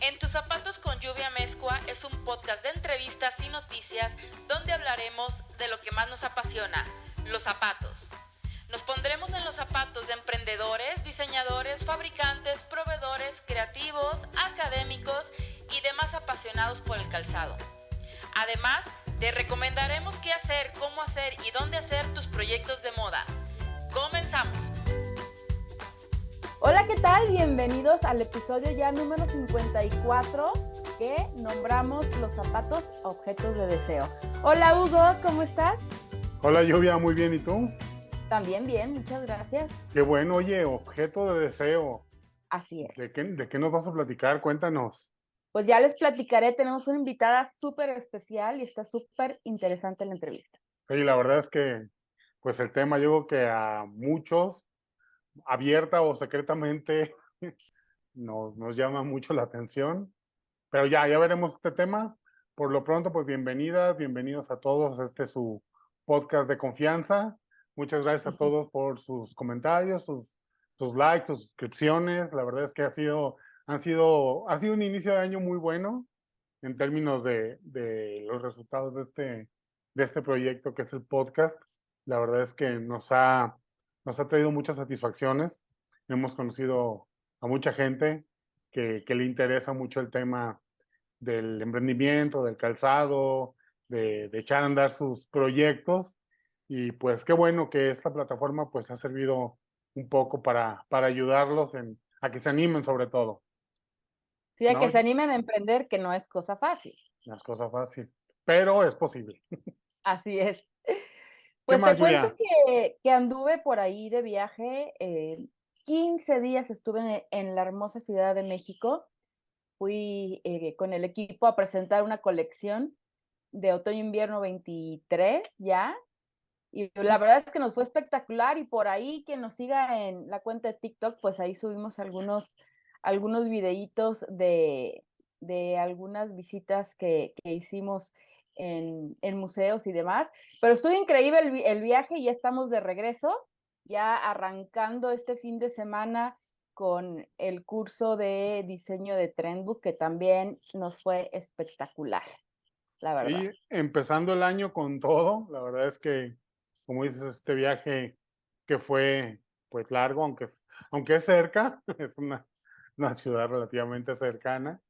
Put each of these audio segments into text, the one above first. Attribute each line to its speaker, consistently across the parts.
Speaker 1: En Tus Zapatos con Lluvia Mezcua es un podcast de entrevistas y noticias donde hablaremos de lo que más nos apasiona, los zapatos. Nos pondremos en los zapatos de emprendedores, diseñadores, fabricantes, proveedores, creativos, académicos y demás apasionados por el calzado. Además, te recomendaremos qué hacer, cómo hacer y dónde hacer tus proyectos de moda. ¡Comenzamos!
Speaker 2: Hola, ¿qué tal? Bienvenidos al episodio ya número 54 que nombramos los zapatos objetos de deseo. Hola Hugo, ¿cómo estás?
Speaker 3: Hola Lluvia, muy bien, ¿y tú?
Speaker 2: También bien, muchas gracias.
Speaker 3: Qué bueno, oye, objeto de deseo.
Speaker 2: Así es.
Speaker 3: ¿De qué nos vas a platicar? Cuéntanos.
Speaker 2: Pues ya les platicaré, tenemos una invitada súper especial y está súper interesante la entrevista.
Speaker 3: Sí, la verdad es que, pues el tema yo creo que a muchos, abierta o secretamente, nos llama mucho la atención. Pero ya veremos este tema. Por lo pronto, pues bienvenidas, bienvenidos a todos a este su podcast de confianza. Muchas gracias a todos por sus comentarios, sus likes, sus suscripciones. La verdad es que ha sido un inicio de año muy bueno en términos de los resultados de este proyecto que es el podcast. La verdad es que nos ha traído muchas satisfacciones. Hemos conocido a mucha gente que le interesa mucho el tema del emprendimiento, del calzado, de echar a andar sus proyectos. Y pues qué bueno que esta plataforma pues ha servido un poco para ayudarlos a que se animen sobre todo.
Speaker 2: Sí, a
Speaker 3: ¿No?
Speaker 2: que se animen a emprender, que no es cosa fácil.
Speaker 3: Las cosas fácil, pero es posible.
Speaker 2: Así es.
Speaker 3: ¿Qué
Speaker 2: Pues
Speaker 3: más,
Speaker 2: te cuento
Speaker 3: Julia?
Speaker 2: que anduve por ahí de viaje, 15 días estuve en la hermosa Ciudad de México. Fui con el equipo a presentar una colección de otoño-invierno 23 ya, y la verdad es que nos fue espectacular. Y por ahí, quien nos siga en la cuenta de TikTok, pues ahí subimos algunos videitos de algunas visitas que hicimos en museos y demás, pero estuvo increíble el viaje y ya estamos de regreso, ya arrancando este fin de semana con el curso de diseño de Trendbook, que también nos fue espectacular, la verdad.
Speaker 3: Sí, empezando el año con todo, la verdad es que, como dices, este viaje que fue pues largo, aunque es cerca, es una ciudad relativamente cercana,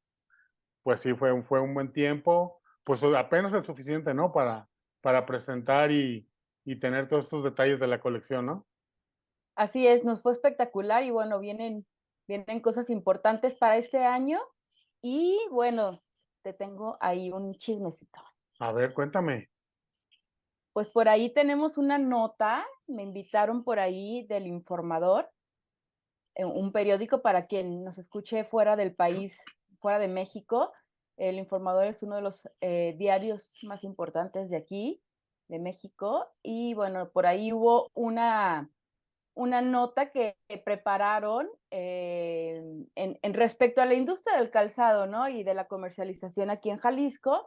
Speaker 3: pues sí, fue un buen tiempo, pues apenas el suficiente, ¿no? Para presentar y tener todos estos detalles de la colección, ¿no?
Speaker 2: Así es, nos fue espectacular y bueno, vienen cosas importantes para este año y bueno, te tengo ahí un chismecito.
Speaker 3: A ver, cuéntame.
Speaker 2: Pues por ahí tenemos una nota, me invitaron por ahí del Informador, un periódico para quien nos escuche fuera del país, fuera de México. El Informador es uno de los diarios más importantes de aquí, de México, y bueno, por ahí hubo una nota que prepararon en respecto a la industria del calzado, ¿no? Y de la comercialización aquí en Jalisco.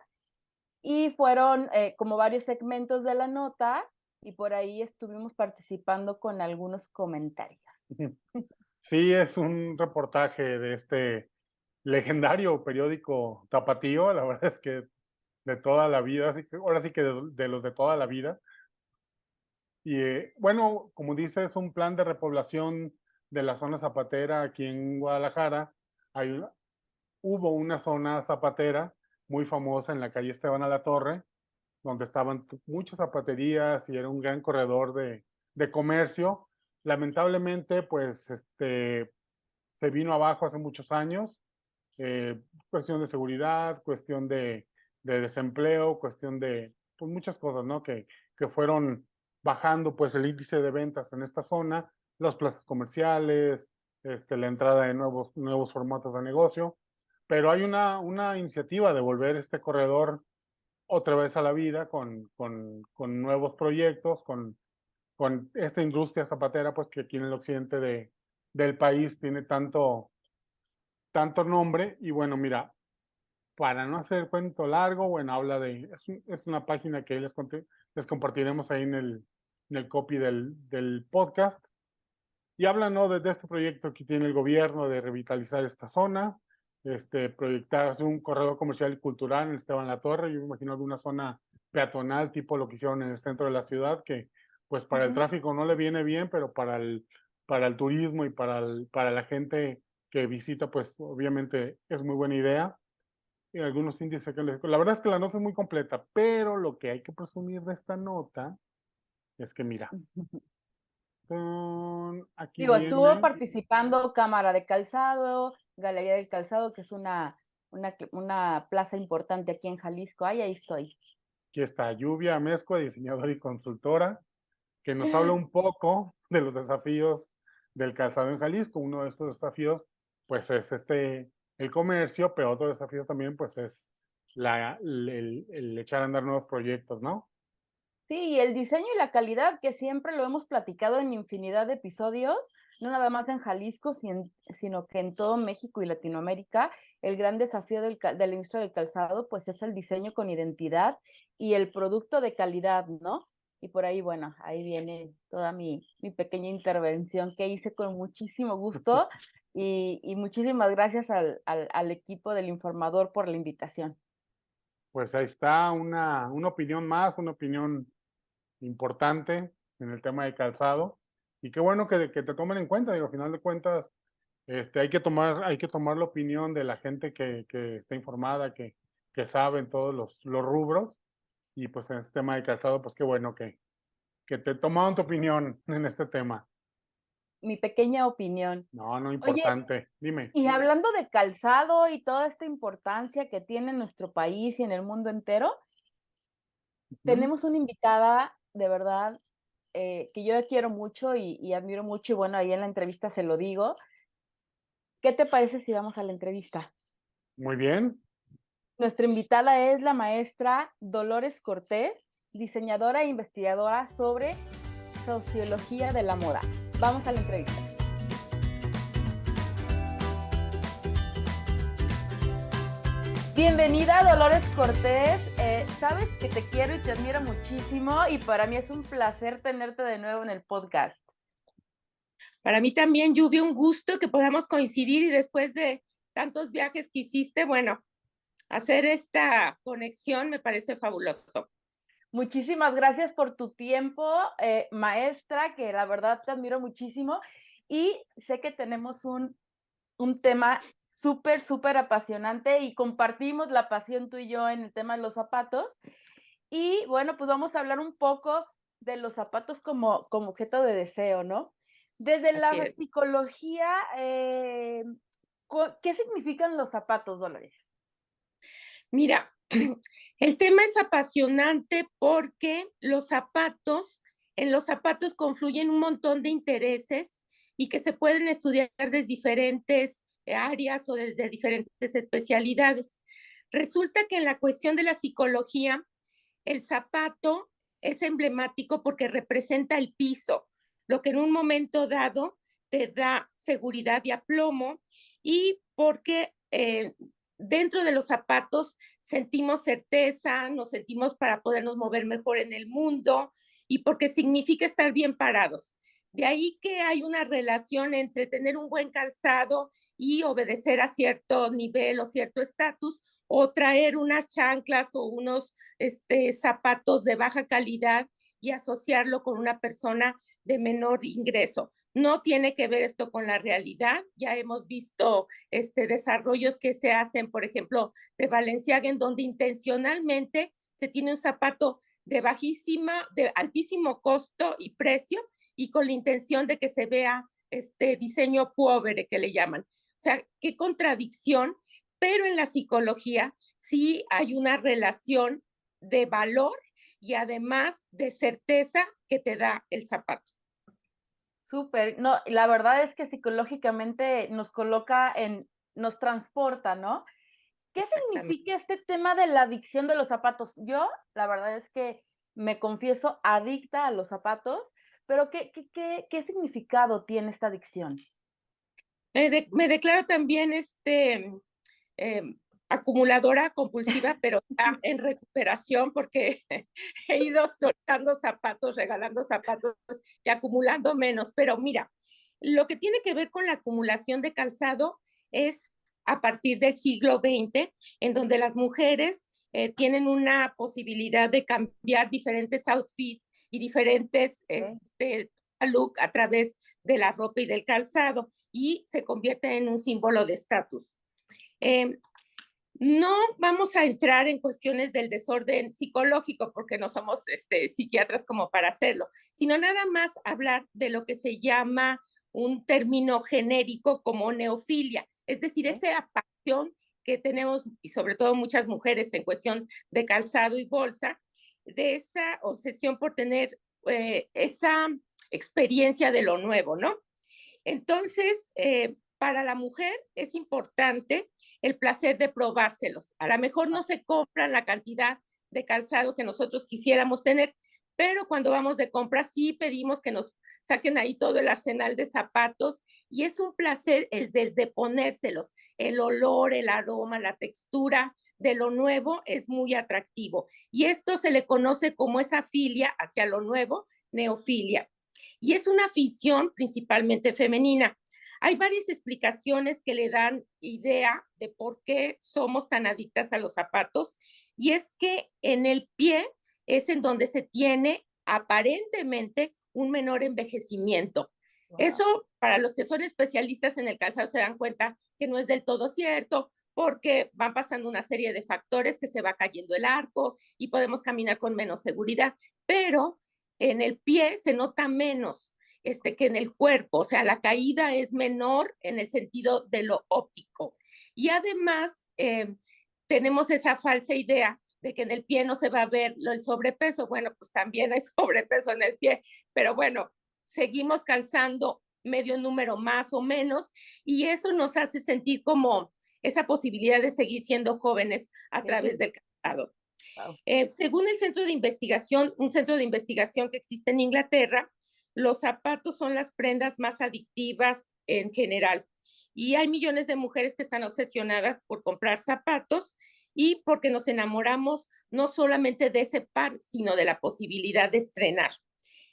Speaker 2: Y fueron como varios segmentos de la nota y por ahí estuvimos participando con algunos comentarios.
Speaker 3: Sí, es un reportaje de este legendario periódico tapatío, la verdad es que de toda la vida, ahora sí que de los de toda la vida. Y bueno, como dice, es un plan de repoblación de la zona zapatera aquí en Guadalajara. Hay, hubo una zona zapatera muy famosa en la calle Esteban a la Torre, donde estaban muchas zapaterías y era un gran corredor de comercio. Lamentablemente, pues se vino abajo hace muchos años. Cuestión de seguridad, cuestión de desempleo, cuestión de pues, muchas cosas, ¿no? Que fueron bajando pues el índice de ventas en esta zona, las plazas comerciales, la entrada de nuevos formatos de negocio, pero hay una iniciativa de volver este corredor otra vez a la vida con nuevos proyectos, con esta industria zapatera, pues que aquí en el occidente del país tiene tanto nombre. Y bueno, mira, para no hacer el cuento largo, bueno, es una página que les compartiremos ahí en el copy del podcast. Y habla, ¿no? De este proyecto que tiene el gobierno de revitalizar esta zona. proyectarse un corredor comercial y cultural en Esteban La Torre. Yo me imagino alguna zona peatonal, tipo lo que hicieron en el centro de la ciudad, que pues para el tráfico no le viene bien, pero para el turismo y para la gente que visita, pues obviamente es muy buena idea. Y algunos índices que la verdad es que la nota es muy completa, pero lo que hay que presumir de esta nota es que mira, aquí
Speaker 2: Digo, estuvo
Speaker 3: viene,
Speaker 2: participando Cámara de Calzado, Galería del Calzado, que es una plaza importante aquí en Jalisco. Ay, ahí estoy.
Speaker 3: aquí está Lluvia Amezcua, diseñadora y consultora, que nos habla un poco de los desafíos del calzado en Jalisco. Uno de estos desafíos, pues es el comercio, pero otro desafío también, pues es el echar a andar nuevos proyectos, ¿no?
Speaker 2: Sí, y el diseño y la calidad, que siempre lo hemos platicado en infinidad de episodios, no nada más en Jalisco, sino que en todo México y Latinoamérica, el gran desafío de la industria del calzado, pues es el diseño con identidad y el producto de calidad, ¿no? Y por ahí, bueno, ahí viene toda mi pequeña intervención que hice con muchísimo gusto y muchísimas gracias al equipo del Informador por la invitación.
Speaker 3: Pues ahí está una opinión más, una opinión importante en el tema de calzado. Y qué bueno que te tomen en cuenta, digo, al final de cuentas, hay que tomar la opinión de la gente que está informada, que sabe en todos los rubros. Y pues en este tema de calzado, pues qué bueno que te tomaron tu opinión en este tema.
Speaker 2: Mi pequeña opinión.
Speaker 3: No, no
Speaker 2: Oye,
Speaker 3: importante. Dime.
Speaker 2: y hablando de calzado y toda esta importancia que tiene en nuestro país y en el mundo entero,
Speaker 3: ¿Mm?
Speaker 2: tenemos una invitada de verdad que yo quiero mucho y admiro mucho y bueno, ahí en la entrevista se lo digo. ¿Qué te parece si vamos a la entrevista?
Speaker 3: Muy bien.
Speaker 2: Nuestra invitada es la maestra Dolores Cortés, diseñadora e investigadora sobre sociología de la moda. Vamos a la entrevista. Bienvenida, Dolores Cortés. Sabes que te quiero y te admiro muchísimo y para mí es un placer tenerte de nuevo en el podcast.
Speaker 4: Para mí también, Lluvia, un gusto que podamos coincidir y después de tantos viajes que hiciste, bueno, hacer esta conexión me parece fabuloso.
Speaker 2: Muchísimas gracias por tu tiempo, maestra, que la verdad te admiro muchísimo y sé que tenemos un tema súper apasionante y compartimos la pasión tú y yo en el tema de los zapatos. Y bueno, pues vamos a hablar un poco de los zapatos como objeto de deseo, ¿no? Desde
Speaker 4: Así
Speaker 2: la
Speaker 4: es.
Speaker 2: psicología, ¿qué significan los zapatos, Dolores?
Speaker 4: Mira, el tema es apasionante porque en los zapatos confluyen un montón de intereses y que se pueden estudiar desde diferentes áreas o desde diferentes especialidades. Resulta que en la cuestión de la psicología, el zapato es emblemático porque representa el piso, lo que en un momento dado te da seguridad y aplomo, y porque dentro de los zapatos sentimos certeza, nos sentimos para podernos mover mejor en el mundo y porque significa estar bien parados. De ahí que hay una relación entre tener un buen calzado y obedecer a cierto nivel o cierto estatus, o traer unas chanclas o unos zapatos de baja calidad y asociarlo con una persona de menor ingreso. No tiene que ver esto con la realidad. Ya hemos visto desarrollos que se hacen, por ejemplo, de Balenciaga, en donde intencionalmente se tiene un zapato de altísimo costo y precio y con la intención de que se vea este diseño pobre que le llaman. O sea, qué contradicción, pero en la psicología sí hay una relación de valor y además de certeza que te da el zapato.
Speaker 2: Súper, no, la verdad es que psicológicamente nos transporta, ¿no? ¿Qué significa este tema de la adicción de los zapatos? Yo, la verdad es que me confieso adicta a los zapatos, pero ¿qué significado tiene esta adicción?
Speaker 4: Me declaro también acumuladora compulsiva, pero ya en recuperación porque he ido soltando zapatos, regalando zapatos y acumulando menos. Pero mira, lo que tiene que ver con la acumulación de calzado es a partir del siglo XX, en donde las mujeres tienen una posibilidad de cambiar diferentes outfits y diferentes look a través de la ropa y del calzado, y se convierte en un símbolo de estatus. No vamos a entrar en cuestiones del desorden psicológico porque no somos psiquiatras como para hacerlo, sino nada más hablar de lo que se llama un término genérico como neofilia, es decir, esa pasión que tenemos, y sobre todo muchas mujeres en cuestión de calzado y bolsa, de esa obsesión por tener esa experiencia de lo nuevo, ¿no? Entonces, para la mujer es importante el placer de probárselos. A lo mejor no se compran la cantidad de calzado que nosotros quisiéramos tener, pero cuando vamos de compra sí pedimos que nos saquen ahí todo el arsenal de zapatos, y es un placer desde ponérselos. El olor, el aroma, la textura de lo nuevo es muy atractivo, y esto se le conoce como esa filia hacia lo nuevo, neofilia, y es una afición principalmente femenina. Hay varias explicaciones que le dan idea de por qué somos tan adictas a los zapatos, y es que en el pie es en donde se tiene aparentemente un menor envejecimiento. Wow. Eso, para los que son especialistas en el calzado, se dan cuenta que no es del todo cierto, porque van pasando una serie de factores, que se va cayendo el arco y podemos caminar con menos seguridad, pero en el pie se nota menos que en el cuerpo, o sea, la caída es menor en el sentido de lo óptico. Y además tenemos esa falsa idea de que en el pie no se va a ver el sobrepeso. Bueno, pues también hay sobrepeso en el pie, pero bueno, seguimos calzando medio número más o menos, y eso nos hace sentir como esa posibilidad de seguir siendo jóvenes a través del calzado. Wow. Según el centro de investigación, un centro de investigación que existe en Inglaterra, los zapatos son las prendas más adictivas en general, y hay millones de mujeres que están obsesionadas por comprar zapatos, y porque nos enamoramos no solamente de ese par, sino de la posibilidad de estrenar.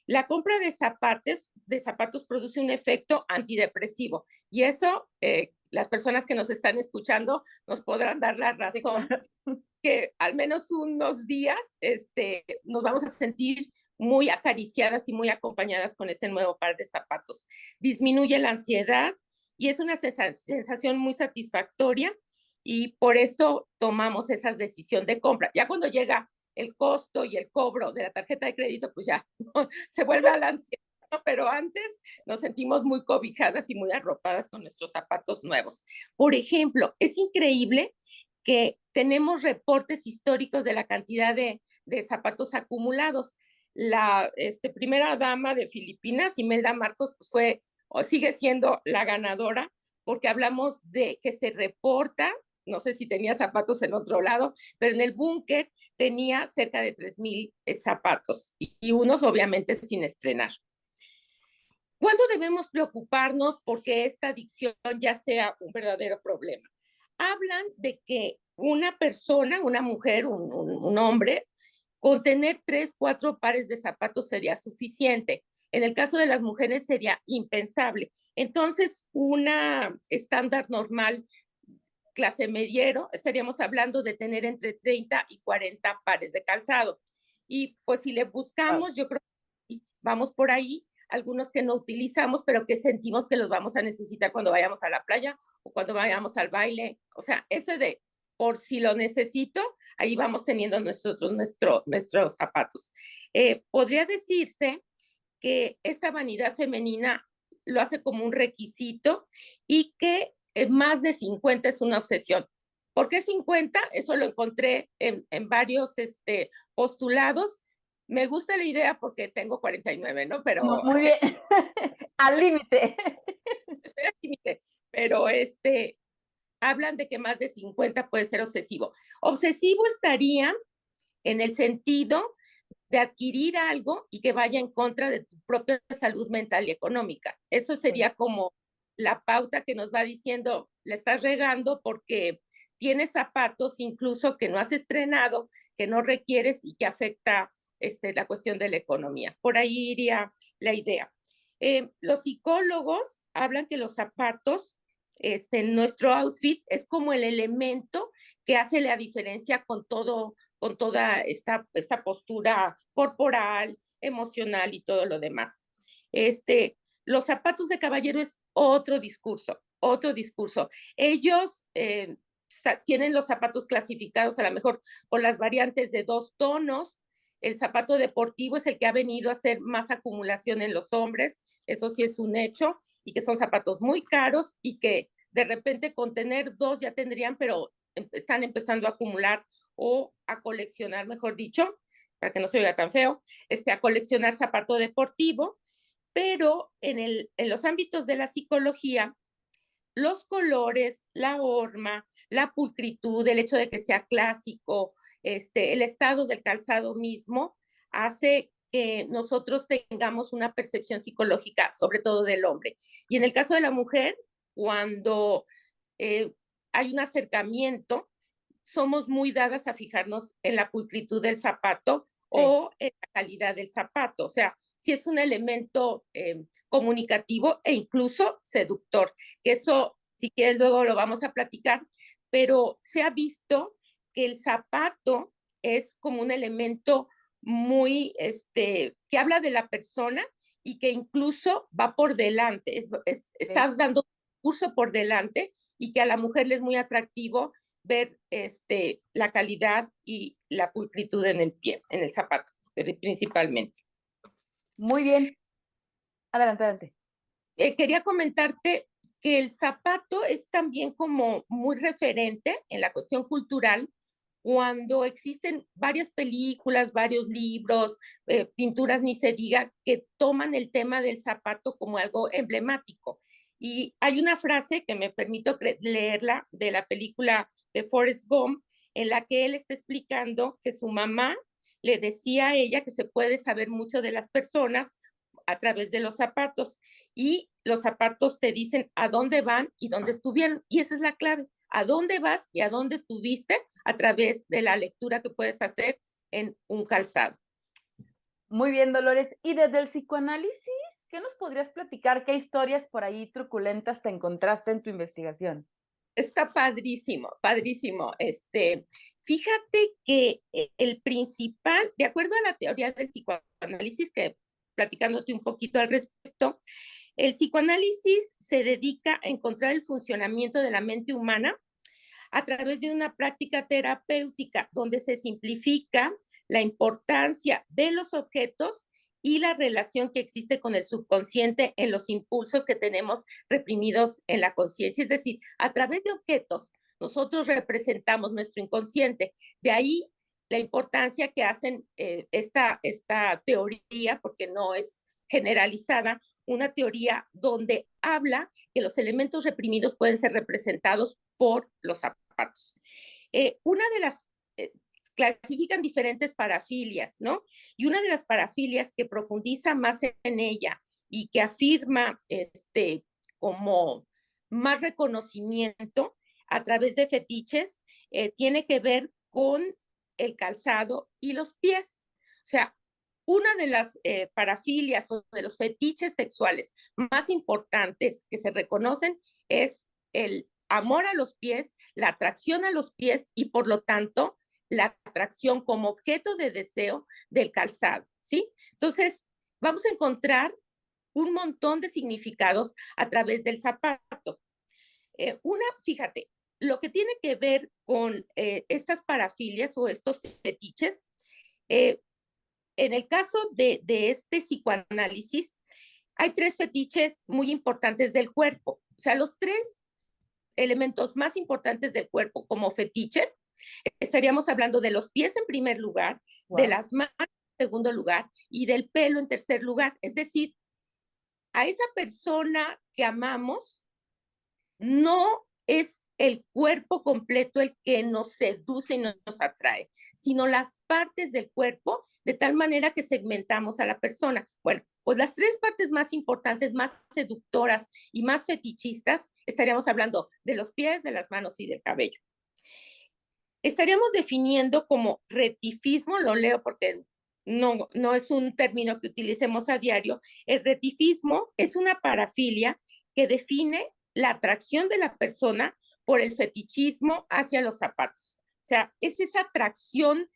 Speaker 4: La compra de zapatos produce un efecto antidepresivo, y eso las personas que nos están escuchando nos podrán dar la razón, que al menos unos días nos vamos a sentir muy acariciadas y muy acompañadas con ese nuevo par de zapatos. Disminuye la ansiedad y es una sensación muy satisfactoria, y por eso tomamos esa decisión de compra. Ya cuando llega el costo y el cobro de la tarjeta de crédito, pues ya se vuelve a la ansiedad, ¿no? Pero antes nos sentimos muy cobijadas y muy arropadas con nuestros zapatos nuevos. Por ejemplo, es increíble que tenemos reportes históricos de la cantidad de zapatos acumulados. La primera dama de Filipinas, Imelda Marcos, pues fue o sigue siendo la ganadora, porque hablamos de que se reporta, no sé si tenía zapatos en otro lado, pero en el búnker tenía cerca de 3,000 zapatos, y unos obviamente sin estrenar. ¿Cuándo debemos preocuparnos porque esta adicción ya sea un verdadero problema? Hablan de que una persona, una mujer, un hombre, con tener 3, 4 pares de zapatos sería suficiente. En el caso de las mujeres sería impensable. Entonces, una estándar normal, clase mediero, estaríamos hablando de tener entre 30 y 40 pares de calzado. Y pues si le buscamos, yo creo que vamos por ahí, algunos que no utilizamos, pero que sentimos que los vamos a necesitar cuando vayamos a la playa o cuando vayamos al baile. O sea, ese de por si lo necesito, ahí vamos teniendo nuestros zapatos. Podría decirse que esta vanidad femenina lo hace como un requisito, y que más de 50 es una obsesión. ¿Por qué 50? Eso lo encontré en varios postulados. Me gusta la idea porque tengo 49, ¿no? Pero
Speaker 2: no, muy bien, al límite.
Speaker 4: Estoy al límite, pero hablan de que más de 50 puede ser obsesivo. Obsesivo estaría en el sentido de adquirir algo y que vaya en contra de tu propia salud mental y económica. Eso sería como la pauta que nos va diciendo, le estás regando porque tienes zapatos incluso que no has estrenado, que no requieres y que afecta la cuestión de la economía. Por ahí iría la idea. Los psicólogos hablan que los zapatos nuestro outfit es como el elemento que hace la diferencia con toda esta postura corporal, emocional y todo lo demás. Los zapatos de caballero es otro discurso, otro discurso. Ellos tienen los zapatos clasificados a lo mejor con las variantes de 2 tonos. El zapato deportivo es el que ha venido a hacer más acumulación en los hombres, eso sí es un hecho, y que son zapatos muy caros y que de repente con tener 2 ya tendrían, pero están empezando a acumular o a coleccionar, mejor dicho, para que no se vea tan feo, a coleccionar zapato deportivo, pero en los ámbitos de la psicología, los colores, la horma, la pulcritud, el hecho de que sea clásico, el estado del calzado mismo, hace que nosotros tengamos una percepción psicológica, sobre todo del hombre. Y en el caso de la mujer, cuando hay un acercamiento, somos muy dadas a fijarnos en la pulcritud del zapato o en la calidad del zapato. O sea, si es un elemento comunicativo e incluso seductor, que eso, si quieres, luego lo vamos a platicar, pero se ha visto que el zapato es como un elemento muy, que habla de la persona y que incluso va por delante, está dando curso por delante y que a la mujer le es muy atractivo ver la calidad y la pulcritud en el pie, en el zapato, principalmente.
Speaker 2: Muy bien. Adelante, adelante.
Speaker 4: Quería comentarte que el zapato es también como muy referente en la cuestión cultural cuando existen varias películas, varios libros, pinturas ni se diga, que toman el tema del zapato como algo emblemático. Y hay una frase que me permito leerla de la película de Forrest Gump, en la que él está explicando que su mamá le decía a ella que se puede saber mucho de las personas a través de los zapatos, y los zapatos te dicen a dónde van y dónde estuvieron, y esa es la clave, a dónde vas y a dónde estuviste a través de la lectura que puedes hacer en un calzado.
Speaker 2: Muy bien, Dolores. Y desde el psicoanálisis, ¿qué nos podrías platicar? ¿Qué historias por ahí truculentas te encontraste en tu investigación?
Speaker 4: Está padrísimo, padrísimo. Fíjate que el principal, de acuerdo a la teoría del psicoanálisis, que platicándote un poquito al respecto, el psicoanálisis se dedica a encontrar el funcionamiento de la mente humana a través de una práctica terapéutica donde se simplifica la importancia de los objetos y la relación que existe con el subconsciente en los impulsos que tenemos reprimidos en la conciencia. Es decir, a través de objetos, nosotros representamos nuestro inconsciente. De ahí la importancia que hacen esta teoría, porque no es generalizada, una teoría donde habla que los elementos reprimidos pueden ser representados por los zapatos. Una de las clasifican diferentes parafilias, ¿no? Y una de las parafilias que profundiza más en ella y que afirma como más reconocimiento a través de fetiches, tiene que ver con el calzado y los pies. O sea, una de las parafilias o de los fetiches sexuales más importantes que se reconocen es el amor a los pies, la atracción a los pies y por lo tanto la atracción como objeto de deseo del calzado, ¿sí? Entonces, vamos a encontrar un montón de significados a través del zapato. Fíjate, lo que tiene que ver con estas parafilias o estos fetiches, en el caso de este psicoanálisis, hay 3 fetiches muy importantes del cuerpo. O sea, los 3 elementos más importantes del cuerpo como fetiche, estaríamos hablando de los pies en primer lugar, de las manos en segundo lugar y del pelo en tercer lugar. Es decir, a esa persona que amamos no es el cuerpo completo el que nos seduce y nos atrae, sino las partes del cuerpo, de tal manera que segmentamos a la persona. Bueno, pues las 3 partes más importantes, más seductoras y más fetichistas, estaríamos hablando de los pies, de las manos y del cabello. Estaríamos definiendo como retifismo, lo leo porque no es un término que utilicemos a diario. El retifismo es una parafilia que define la atracción de la persona por el fetichismo hacia los zapatos. O sea, es esa atracción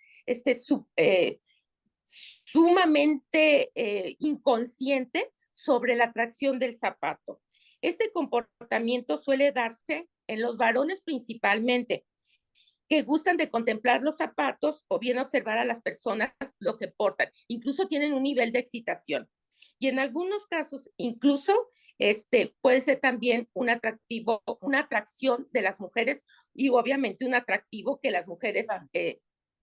Speaker 4: sumamente inconsciente sobre la atracción del zapato. Este comportamiento suele darse en los varones principalmente, que gustan de contemplar los zapatos o bien observar a las personas lo que portan. Incluso tienen un nivel de excitación. Y en algunos casos, incluso puede ser también un atractivo, una atracción de las mujeres y obviamente un atractivo que las mujeres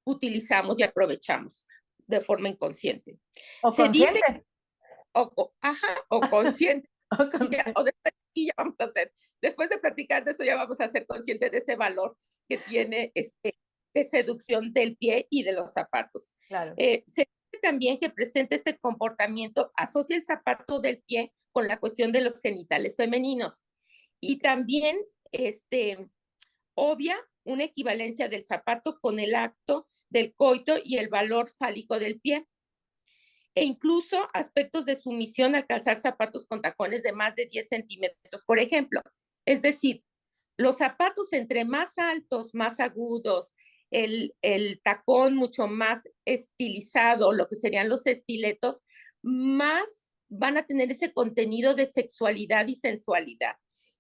Speaker 4: utilizamos y aprovechamos de forma inconsciente.
Speaker 2: O
Speaker 4: Se dice,
Speaker 2: consciente.
Speaker 4: o consciente.
Speaker 2: O consciente.
Speaker 4: O después, y ya vamos a hacer, después de platicar de eso, ya vamos a ser conscientes de ese valor que tiene de seducción del pie y de los zapatos.
Speaker 2: Claro.
Speaker 4: Se dice también que presenta este comportamiento, asocia el zapato del pie con la cuestión de los genitales femeninos y también obvia una equivalencia del zapato con el acto del coito y el valor fálico del pie. E incluso aspectos de sumisión al calzar zapatos con tacones de más de 10 centímetros, por ejemplo. Es decir, los zapatos entre más altos, más agudos, el tacón mucho más estilizado, lo que serían los estiletos, más van a tener ese contenido de sexualidad y sensualidad.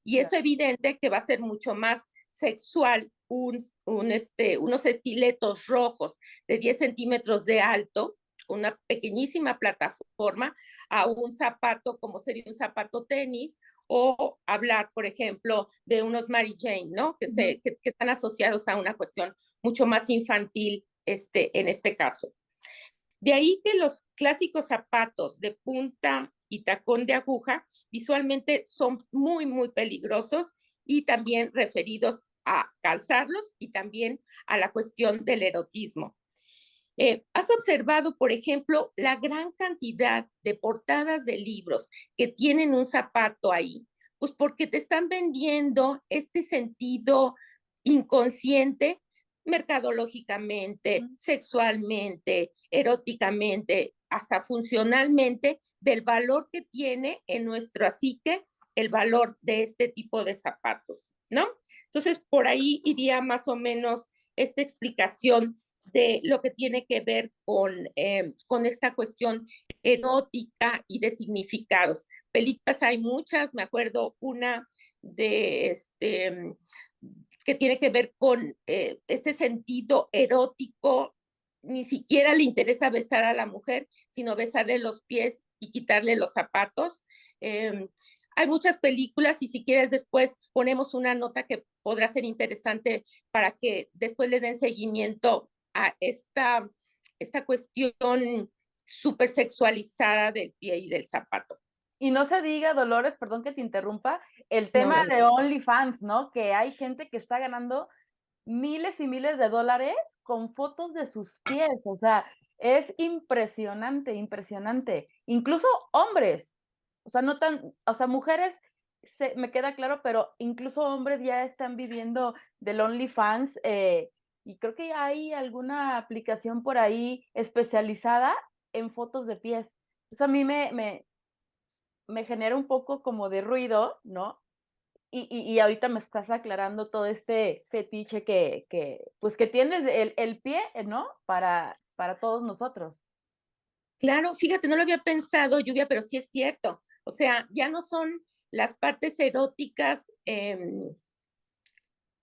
Speaker 4: Y es evidente que va a ser mucho más sexual unos estiletos rojos de 10 centímetros de alto, una pequeñísima plataforma, a un zapato como sería un zapato tenis, o hablar, por ejemplo, de unos Mary Jane, ¿no? Que están asociados a una cuestión mucho más infantil en este caso. De ahí que los clásicos zapatos de punta y tacón de aguja visualmente son muy, muy peligrosos y también referidos a calzarlos y también a la cuestión del erotismo. ¿Has observado, por ejemplo, la gran cantidad de portadas de libros que tienen un zapato ahí? Pues porque te están vendiendo este sentido inconsciente mercadológicamente, sexualmente, eróticamente, hasta funcionalmente, del valor que tiene en nuestro psique el valor de este tipo de zapatos, ¿no? Entonces, por ahí iría más o menos esta explicación de lo que tiene que ver con esta cuestión erótica y de significados. Películas hay muchas, me acuerdo una de que tiene que ver con este sentido erótico. Ni siquiera le interesa besar a la mujer, sino besarle los pies y quitarle los zapatos. Hay muchas películas y si quieres después ponemos una nota que podrá ser interesante para que después le den seguimiento a esta cuestión súper sexualizada del pie y del zapato.
Speaker 2: Y no se diga, Dolores, perdón que te interrumpa, el tema de OnlyFans, ¿no? Que hay gente que está ganando miles y miles de dólares con fotos de sus pies, o sea, es impresionante, impresionante. Incluso hombres, o sea, no tan, o sea, mujeres, me queda claro, pero incluso hombres ya están viviendo del OnlyFans, y creo que hay alguna aplicación por ahí especializada en fotos de pies. Eso a mí me genera un poco como de ruido, ¿no? Y ahorita me estás aclarando todo este fetiche pues que tienes el pie, ¿no? Para todos nosotros.
Speaker 4: Claro, fíjate, no lo había pensado, Lluvia, pero sí es cierto. O sea, ya no son las partes eróticas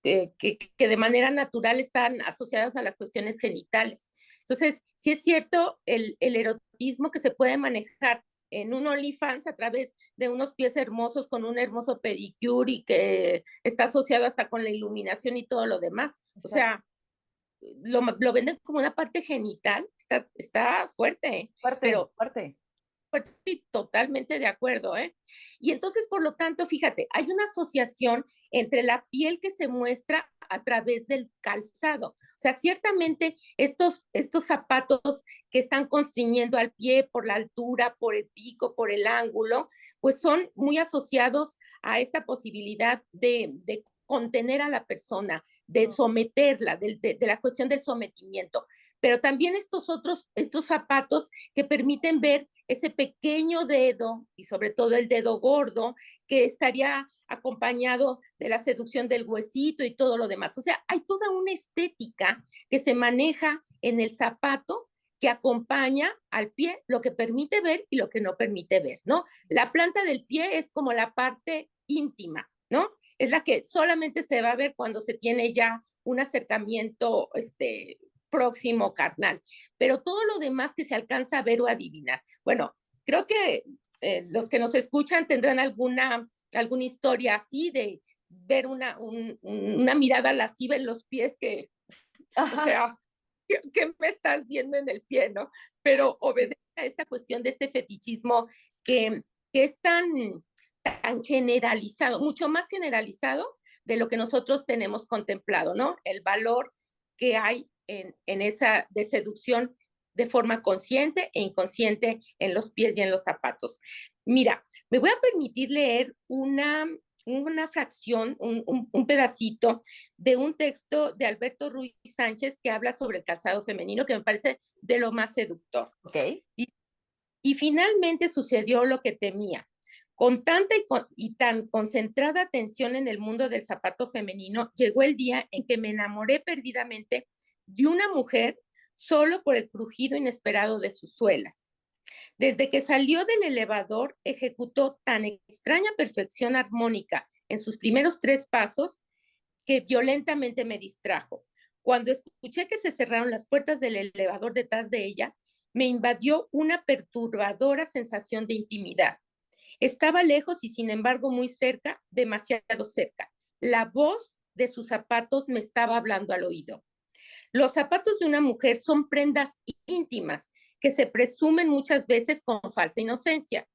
Speaker 4: que de manera natural están asociadas a las cuestiones genitales. Entonces, sí es cierto el erotismo que se puede manejar en un OnlyFans a través de unos pies hermosos con un hermoso pedicure y que está asociado hasta con la iluminación y todo lo demás. O sea, lo venden como una parte genital, está fuerte,
Speaker 2: Fuerte,
Speaker 4: pero
Speaker 2: fuerte.
Speaker 4: Sí, totalmente de acuerdo, ¿eh? Y entonces, por lo tanto, fíjate, hay una asociación entre la piel que se muestra a través del calzado. O sea, ciertamente estos zapatos que están constriñendo al pie por la altura, por el pico, por el ángulo, pues son muy asociados a esta posibilidad de contener a la persona, de someterla, de la cuestión del sometimiento. Pero también estos zapatos que permiten ver ese pequeño dedo, y sobre todo el dedo gordo, que estaría acompañado de la seducción del huesito y todo lo demás. O sea, hay toda una estética que se maneja en el zapato que acompaña al pie, lo que permite ver y lo que no permite ver, ¿no? La planta del pie es como la parte íntima, ¿no? Es la que solamente se va a ver cuando se tiene ya un acercamiento próximo, carnal. Pero todo lo demás que se alcanza a ver o adivinar. Bueno, creo que los que nos escuchan tendrán alguna historia así de ver una mirada lasciva en los pies que, o sea, ¿qué me estás viendo en el pie, no? Pero obedece a esta cuestión de este fetichismo que es tan generalizado, mucho más generalizado de lo que nosotros tenemos contemplado, ¿no? El valor que hay en esa de seducción de forma consciente e inconsciente en los pies y en los zapatos. Mira, me voy a permitir leer una fracción, un pedacito de un texto de Alberto Ruiz Sánchez que habla sobre el calzado femenino, que me parece de lo más seductor.
Speaker 2: Okay.
Speaker 4: Y finalmente sucedió lo que temía. Con tanta y tan concentrada atención en el mundo del zapato femenino, llegó el día en que me enamoré perdidamente de una mujer solo por el crujido inesperado de sus suelas. Desde que salió del elevador, ejecutó tan extraña perfección armónica en sus primeros 3 pasos que violentamente me distrajo. Cuando escuché que se cerraron las puertas del elevador detrás de ella, me invadió una perturbadora sensación de intimidad. Estaba lejos y sin embargo muy cerca, demasiado cerca. La voz de sus zapatos me estaba hablando al oído. Los zapatos de una mujer son prendas íntimas que se presumen muchas veces con falsa inocencia.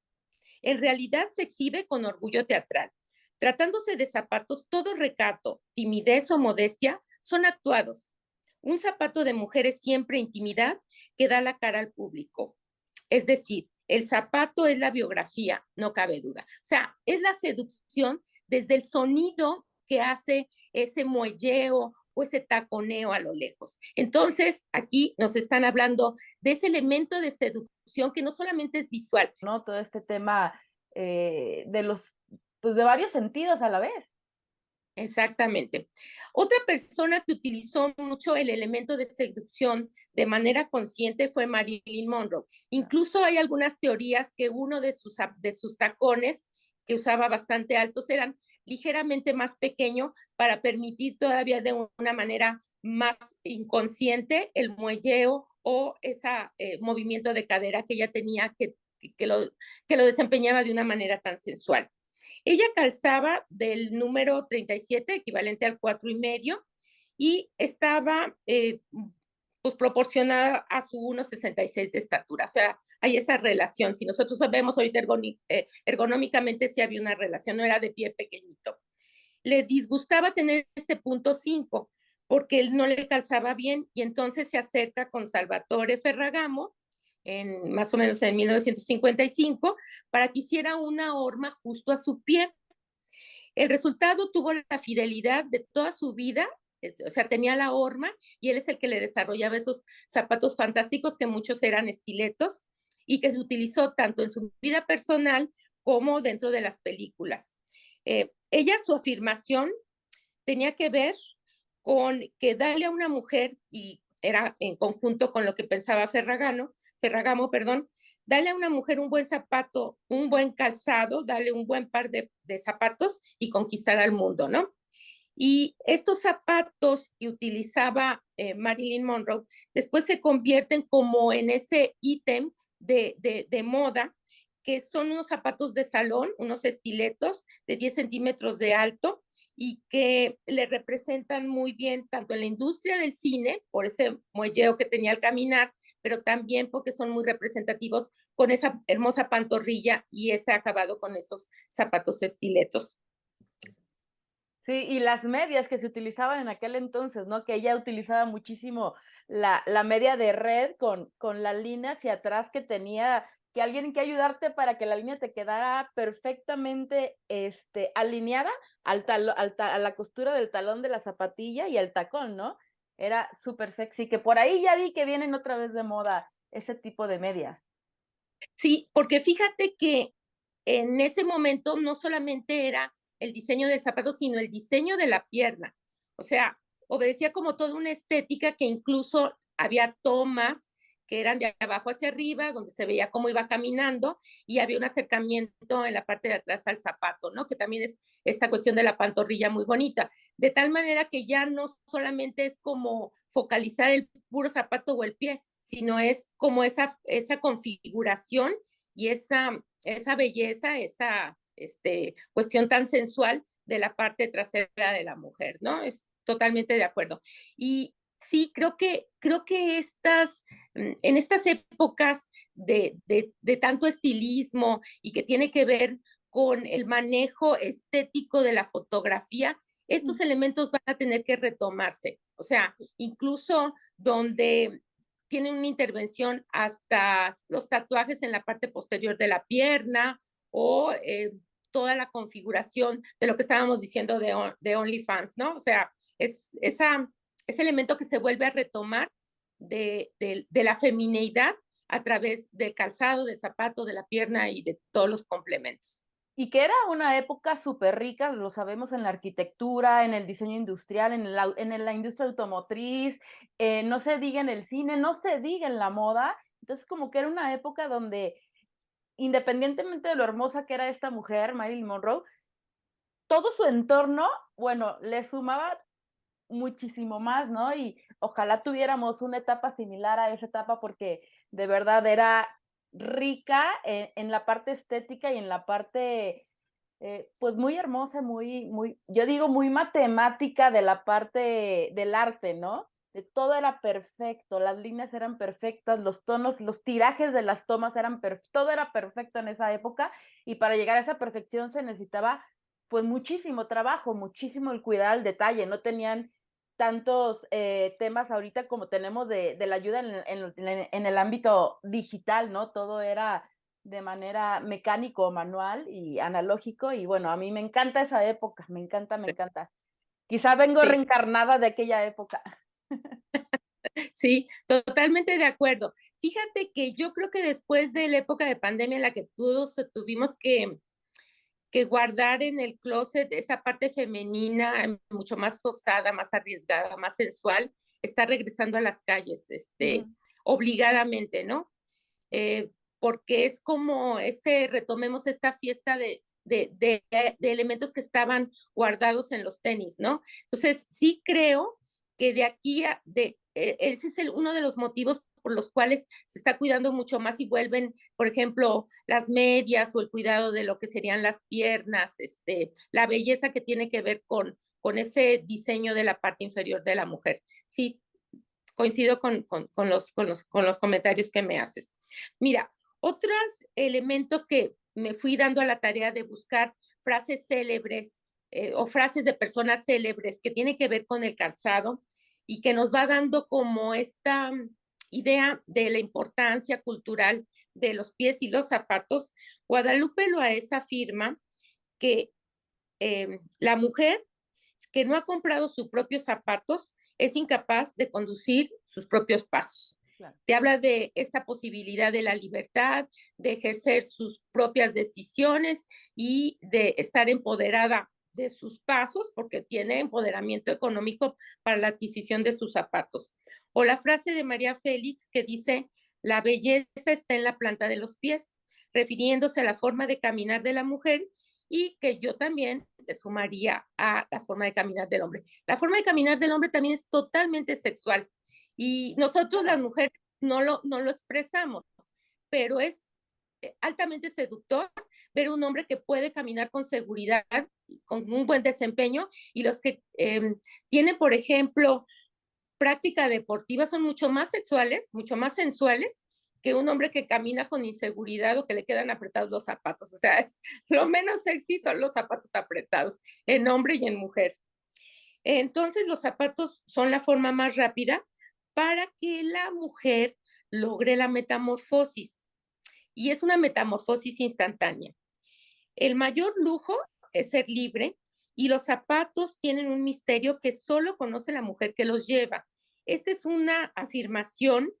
Speaker 4: En realidad se exhibe con orgullo teatral. Tratándose de zapatos, todo recato, timidez o modestia son actuados. Un zapato de mujer es siempre intimidad que da la cara al público. Es decir, el zapato es la biografía, no cabe duda. O sea, es la seducción desde el sonido que hace ese muelleo o ese taconeo a lo lejos. Entonces, aquí nos están hablando de ese elemento de seducción que no solamente es visual,
Speaker 2: ¿no? Todo este tema de los, pues de varios sentidos a la vez.
Speaker 4: Exactamente. Otra persona que utilizó mucho el elemento de seducción de manera consciente fue Marilyn Monroe. Incluso hay algunas teorías que uno de sus tacones, que usaba bastante altos, eran ligeramente más pequeño para permitir todavía de una manera más inconsciente el muelleo o ese movimiento de cadera que ella tenía que lo desempeñaba de una manera tan sensual. Ella calzaba del número 37, equivalente al 4,5, y estaba pues proporcionada a su 1,66 de estatura. O sea, hay esa relación. Si nosotros vemos ahorita ergonómicamente, sí había una relación, no era de pie pequeñito. Le disgustaba tener este punto 5 porque él no le calzaba bien y entonces se acerca con Salvatore Ferragamo, más o menos en 1955, para que hiciera una horma justo a su pie. El resultado tuvo la fidelidad de toda su vida, o sea, tenía la horma y él es el que le desarrollaba esos zapatos fantásticos que muchos eran estiletos y que se utilizó tanto en su vida personal como dentro de las películas. Ella, su afirmación tenía que ver con que darle a una mujer, y era en conjunto con lo que pensaba Ferragamo, darle a una mujer un buen zapato, un buen calzado, darle un buen par de zapatos y conquistar al mundo, ¿no? Y estos zapatos que utilizaba Marilyn Monroe después se convierten como en ese ítem de moda, que son unos zapatos de salón, unos estiletos de 10 centímetros de alto y que le representan muy bien tanto en la industria del cine, por ese muelleo que tenía al caminar, pero también porque son muy representativos con esa hermosa pantorrilla y ese acabado con esos zapatos estiletos.
Speaker 2: Sí, y las medias que se utilizaban en aquel entonces, ¿no? Que ella utilizaba muchísimo la media de red con la línea hacia atrás que tenía que alguien que ayudarte para que la línea te quedara perfectamente alineada a la costura del talón de la zapatilla y al tacón, ¿no? Era súper sexy, que por ahí ya vi que vienen otra vez de moda ese tipo de medias.
Speaker 4: Sí, porque fíjate que en ese momento no solamente era el diseño del zapato, sino el diseño de la pierna. O sea, obedecía como toda una estética que incluso había tomas que eran de abajo hacia arriba, donde se veía cómo iba caminando y había un acercamiento en la parte de atrás al zapato, ¿no? Que también es esta cuestión de la pantorrilla muy bonita. De tal manera que ya no solamente es como focalizar el puro zapato o el pie, sino es como esa configuración y esa belleza, esa cuestión tan sensual de la parte trasera de la mujer, ¿no? Es totalmente de acuerdo. Y sí, creo que en estas épocas de tanto estilismo y que tiene que ver con el manejo estético de la fotografía, estos elementos van a tener que retomarse. O sea, incluso donde tienen una intervención hasta los tatuajes en la parte posterior de la pierna o toda la configuración de lo que estábamos diciendo de OnlyFans, ¿no? O sea, es ese elemento que se vuelve a retomar de la femineidad a través del calzado, del zapato, de la pierna y de todos los complementos.
Speaker 2: Y que era una época súper rica, lo sabemos en la arquitectura, en el diseño industrial, en la industria automotriz, no se diga en el cine, no se diga en la moda. Entonces, como que era una época donde, independientemente de lo hermosa que era esta mujer, Marilyn Monroe, todo su entorno, bueno, le sumaba muchísimo más, ¿no? Y ojalá tuviéramos una etapa similar a esa etapa porque de verdad era rica en la parte estética y en la parte, pues muy hermosa, yo digo muy matemática de la parte del arte, ¿no? De todo era perfecto, las líneas eran perfectas, los tonos, los tirajes de las tomas eran perfectos, todo era perfecto en esa época y para llegar a esa perfección se necesitaba pues muchísimo trabajo, muchísimo el cuidar el detalle, no tenían tantos temas ahorita como tenemos de la ayuda en el ámbito digital, ¿no? Todo era de manera mecánico, manual y analógico y bueno, a mí me encanta esa época, me encanta, me encanta. Quizá vengo
Speaker 4: Sí.
Speaker 2: reencarnada de aquella época.
Speaker 4: Sí, totalmente de acuerdo. Fíjate que yo creo que después de la época de pandemia en la que todos tuvimos que guardar en el closet esa parte femenina mucho más osada, más arriesgada, más sensual, está regresando a las calles, obligadamente, ¿no? Porque es como retomemos esta fiesta de elementos que estaban guardados en los tenis, ¿no? Entonces, sí creo que de aquí ese es uno de los motivos por los cuales se está cuidando mucho más y vuelven, por ejemplo, las medias o el cuidado de lo que serían las piernas, la belleza que tiene que ver con ese diseño de la parte inferior de la mujer. Sí, coincido con los comentarios que me haces. Mira, otros elementos que me fui dando a la tarea de buscar frases célebres o frases de personas célebres que tienen que ver con el calzado y que nos va dando como esta idea de la importancia cultural de los pies y los zapatos. Guadalupe Loaesa afirma que la mujer que no ha comprado sus propios zapatos es incapaz de conducir sus propios pasos. Claro. Te habla de esta posibilidad de la libertad, de ejercer sus propias decisiones y de estar empoderada de sus pasos porque tiene empoderamiento económico para la adquisición de sus zapatos. O la frase de María Félix que dice, la belleza está en la planta de los pies, refiriéndose a la forma de caminar de la mujer y que yo también le sumaría a la forma de caminar del hombre. La forma de caminar del hombre también es totalmente sexual y nosotros las mujeres no lo expresamos, pero es altamente seductor ver un hombre que puede caminar con seguridad, con un buen desempeño y los que tienen, por ejemplo, práctica deportiva son mucho más sexuales, mucho más sensuales que un hombre que camina con inseguridad o que le quedan apretados los zapatos. O sea, lo menos sexy son los zapatos apretados en hombre y en mujer. Entonces, los zapatos son la forma más rápida para que la mujer logre la metamorfosis. y es una metamorfosis instantánea. El mayor lujo es ser libre y los zapatos tienen un misterio que solo conoce la mujer que los lleva. Esta es una afirmación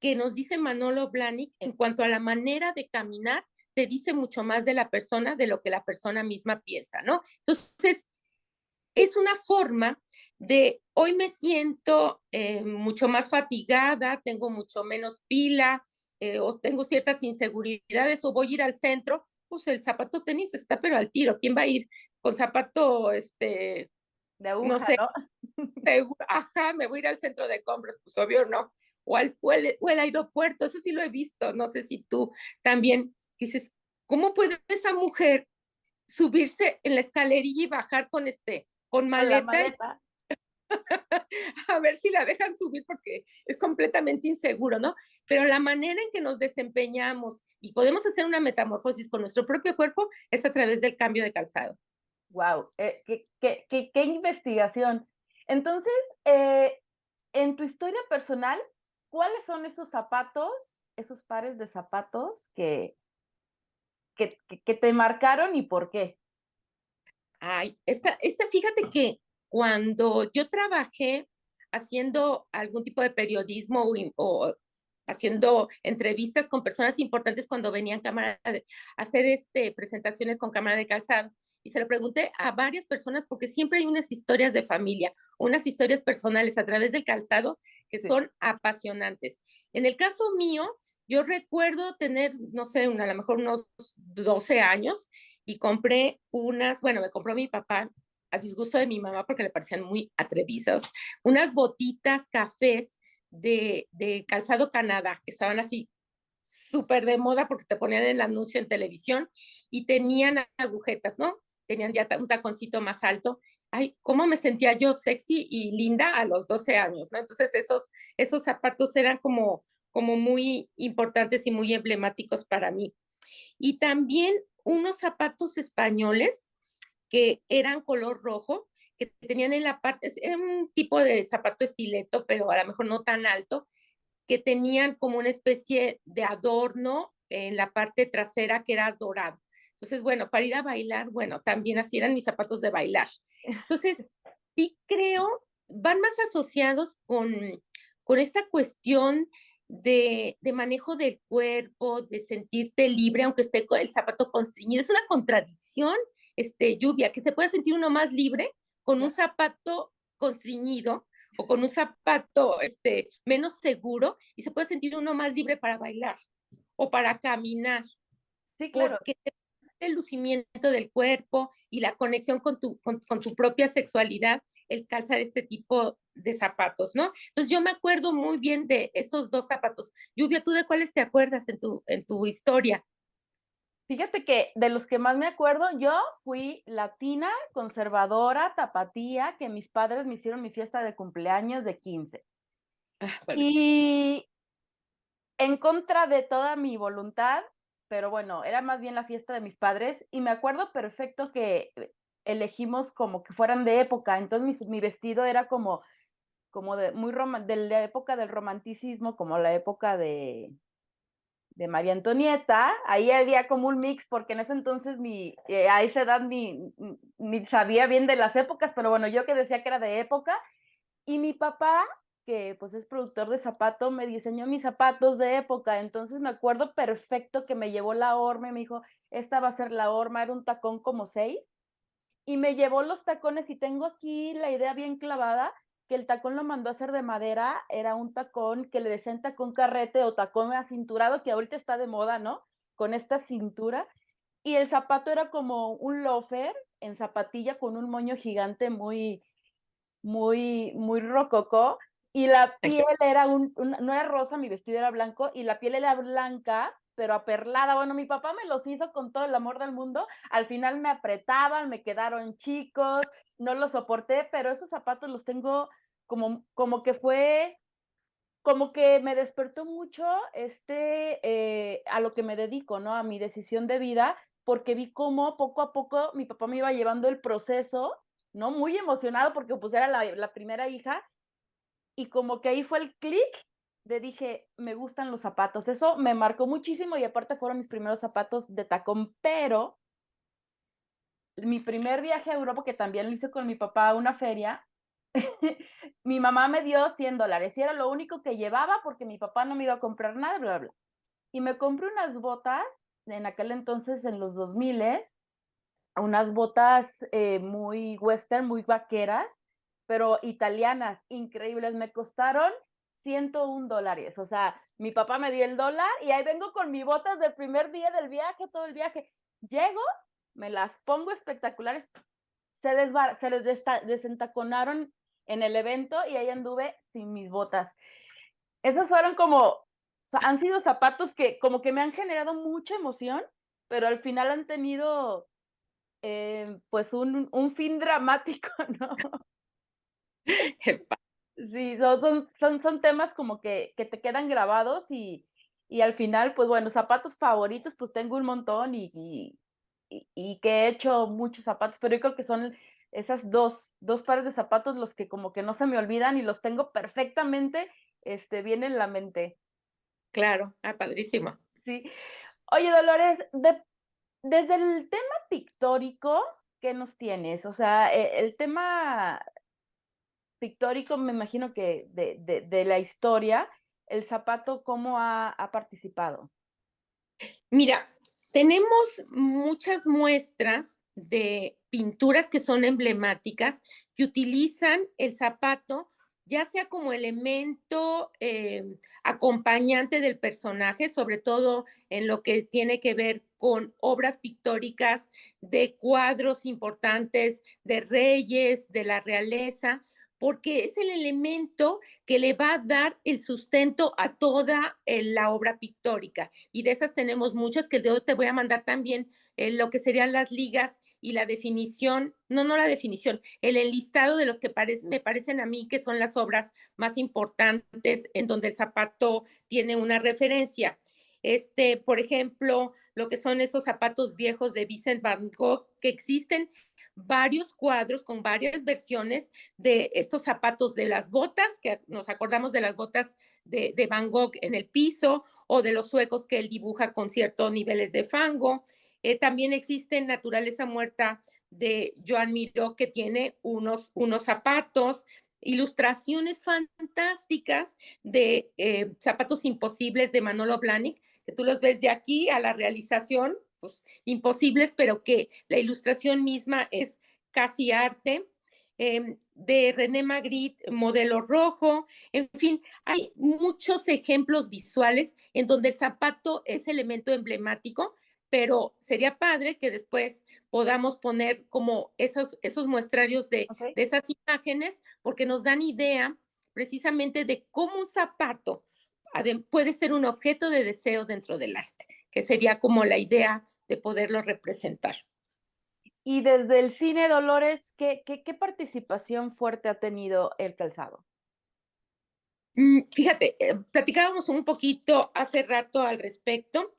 Speaker 4: que nos dice Manolo Blahnik en cuanto a la manera de caminar, te dice mucho más de la persona de lo que la persona misma piensa, ¿no? Entonces, es una forma de, hoy me siento mucho más fatigada, tengo mucho menos pila, o tengo ciertas inseguridades, o voy a ir al centro, pues el zapato tenis está pero al tiro. ¿Quién va a ir con zapato,
Speaker 2: De
Speaker 4: no
Speaker 2: aguja,
Speaker 4: sé,
Speaker 2: ¿no?
Speaker 4: ajá, me voy a ir al centro de compras? Pues obvio no. O el aeropuerto, eso sí lo he visto, no sé si tú también dices, ¿cómo puede esa mujer subirse en la escalerilla y bajar con
Speaker 2: Con la
Speaker 4: maleta y
Speaker 2: maleta.
Speaker 4: a ver si la dejan subir porque es completamente inseguro, ¿no? Pero la manera en que nos desempeñamos y podemos hacer una metamorfosis con nuestro propio cuerpo es a través del cambio de calzado.
Speaker 2: Wow, qué investigación. Entonces, en tu historia personal, ¿cuáles son esos zapatos, esos pares de zapatos que te marcaron y por qué?
Speaker 4: Ay, fíjate que cuando yo trabajé haciendo algún tipo de periodismo o haciendo entrevistas con personas importantes cuando venían a hacer presentaciones con cámara de calzado, y se lo pregunté a varias personas porque siempre hay unas historias de familia, unas historias personales a través del calzado que
Speaker 2: Sí.
Speaker 4: son apasionantes. En el caso mío, yo recuerdo tener, no sé, a lo mejor unos 12 años y compré me compró mi papá a disgusto de mi mamá porque le parecían muy atrevidas, unas botitas cafés de calzado Canadá, que estaban así súper de moda porque te ponían el anuncio en televisión y tenían agujetas, ¿no? Tenían ya un taconcito más alto. Ay, cómo me sentía yo sexy y linda a los 12 años, ¿no? Entonces esos zapatos eran como muy importantes y muy emblemáticos para mí. Y también unos zapatos españoles que eran color rojo, que tenían en la parte, era un tipo de zapato estileto, pero a lo mejor no tan alto, que tenían como una especie de adorno en la parte trasera que era dorado. Entonces, bueno, para ir a bailar, bueno, también así eran mis zapatos de bailar. Entonces, sí creo, van más asociados con esta cuestión de manejo del cuerpo, de sentirte libre, aunque esté con el zapato constreñido. Es una contradicción, Lluvia, que se puede sentir uno más libre con un zapato constreñido o con un zapato menos seguro y se puede sentir uno más libre para bailar o para caminar,
Speaker 2: Sí, claro.
Speaker 4: porque el lucimiento del cuerpo y la conexión con tu propia sexualidad, el calzar este tipo de zapatos, ¿no? Entonces yo me acuerdo muy bien de esos dos zapatos. Lluvia, ¿tú de cuáles te acuerdas en tu historia?
Speaker 2: Fíjate que de los que más me acuerdo, yo fui latina, conservadora, tapatía, que mis padres me hicieron mi fiesta de cumpleaños de 15.
Speaker 4: Ah, bueno,
Speaker 2: Y en contra de toda mi voluntad, pero bueno, era más bien la fiesta de mis padres y me acuerdo perfecto que elegimos como que fueran de época, entonces mi vestido era como de la época del romanticismo, como la época de María Antonieta. Ahí había como un mix, porque en ese entonces a esa edad ni sabía bien de las épocas, pero bueno, yo que decía que era de época, y mi papá, que pues es productor de zapato, me diseñó mis zapatos de época, entonces me acuerdo perfecto que me llevó la horma y me dijo, esta va a ser la horma, era un tacón como 6, y me llevó los tacones y tengo aquí la idea bien clavada, que el tacón lo mandó a hacer de madera, era un tacón que le decían tacón carrete o tacón acinturado, que ahorita está de moda, ¿no? Con esta cintura, y el zapato era como un loafer en zapatilla con un moño gigante muy rococó, y la piel era no era rosa, mi vestido era blanco, y la piel era blanca, pero aperlada. Bueno, mi papá me los hizo con todo el amor del mundo, al final me apretaban, me quedaron chicos, no los soporté, pero esos zapatos los tengo como que fue, como que me despertó mucho a lo que me dedico, ¿no? A mi decisión de vida, porque vi cómo poco a poco mi papá me iba llevando el proceso, ¿no? Muy emocionado porque pues era la primera hija, y como que ahí fue el clic dije, me gustan los zapatos. Eso me marcó muchísimo y aparte fueron mis primeros zapatos de tacón, pero mi primer viaje a Europa, que también lo hice con mi papá a una feria, mi mamá me dio $100 y era lo único que llevaba porque mi papá no me iba a comprar nada, bla, bla. Y me compré unas botas, en aquel entonces, en los 2000, unas botas muy western, muy vaqueras, pero italianas, increíbles. Me costaron $101. O sea, mi papá me dio el dólar y ahí vengo con mis botas del primer día del viaje, todo el viaje. Llego, me las pongo espectaculares, se les desentaconaron en el evento y ahí anduve sin mis botas. Esos fueron como, o sea, han sido zapatos que como que me han generado mucha emoción, pero al final han tenido pues un fin dramático, ¿no? Sí, son temas como que te quedan grabados y al final, pues bueno, zapatos favoritos, pues tengo un montón y que he hecho muchos zapatos, pero yo creo que son esas dos pares de zapatos los que como que no se me olvidan y los tengo perfectamente bien en la mente.
Speaker 4: Claro, padrísimo.
Speaker 2: Sí. Oye, Dolores, desde el tema pictórico, ¿qué nos tienes? O sea, el tema pictórico, me imagino que de la historia, el zapato, ¿cómo ha participado?
Speaker 4: Mira, tenemos muchas muestras de pinturas que son emblemáticas, que utilizan el zapato ya sea como elemento acompañante del personaje, sobre todo en lo que tiene que ver con obras pictóricas de cuadros importantes de reyes, de la realeza, porque es el elemento que le va a dar el sustento a toda la obra pictórica. Y de esas tenemos muchas que yo te voy a mandar también lo que serían las ligas y la definición, no la definición, el enlistado de los que me parecen a mí que son las obras más importantes en donde el zapato tiene una referencia. Por ejemplo, lo que son esos zapatos viejos de Vincent Van Gogh, que existen varios cuadros con varias versiones de estos zapatos, de las botas, que nos acordamos de las botas de Van Gogh en el piso, o de los suecos que él dibuja con ciertos niveles de fango. También existe Naturaleza Muerta de Joan Miró, que tiene unos zapatos, ilustraciones fantásticas de zapatos imposibles de Manolo Blahnik, que tú los ves de aquí a la realización, pues imposibles, pero que la ilustración misma es casi arte. De René Magritte, Modelo Rojo, en fin, hay muchos ejemplos visuales en donde el zapato es elemento emblemático, pero sería padre que después podamos poner como esos muestrarios de
Speaker 2: Okay.
Speaker 4: esas imágenes, porque nos dan idea precisamente de cómo un zapato puede ser un objeto de deseo dentro del arte, que sería como la idea de poderlo representar.
Speaker 2: Y desde el cine, Dolores, ¿qué participación fuerte ha tenido el calzado?
Speaker 4: Fíjate, platicábamos un poquito hace rato al respecto.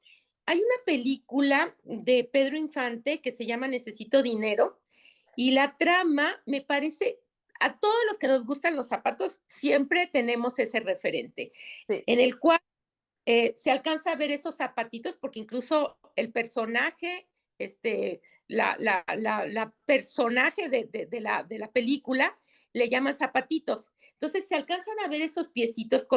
Speaker 4: Hay una película de Pedro Infante que se llama Necesito Dinero y la trama me parece, a todos los que nos gustan los zapatos, siempre tenemos ese referente,
Speaker 2: Sí.
Speaker 4: en el cual se alcanza a ver esos zapatitos, porque incluso el personaje, la personaje de la película le llaman zapatitos. Entonces se alcanzan a ver esos piecitos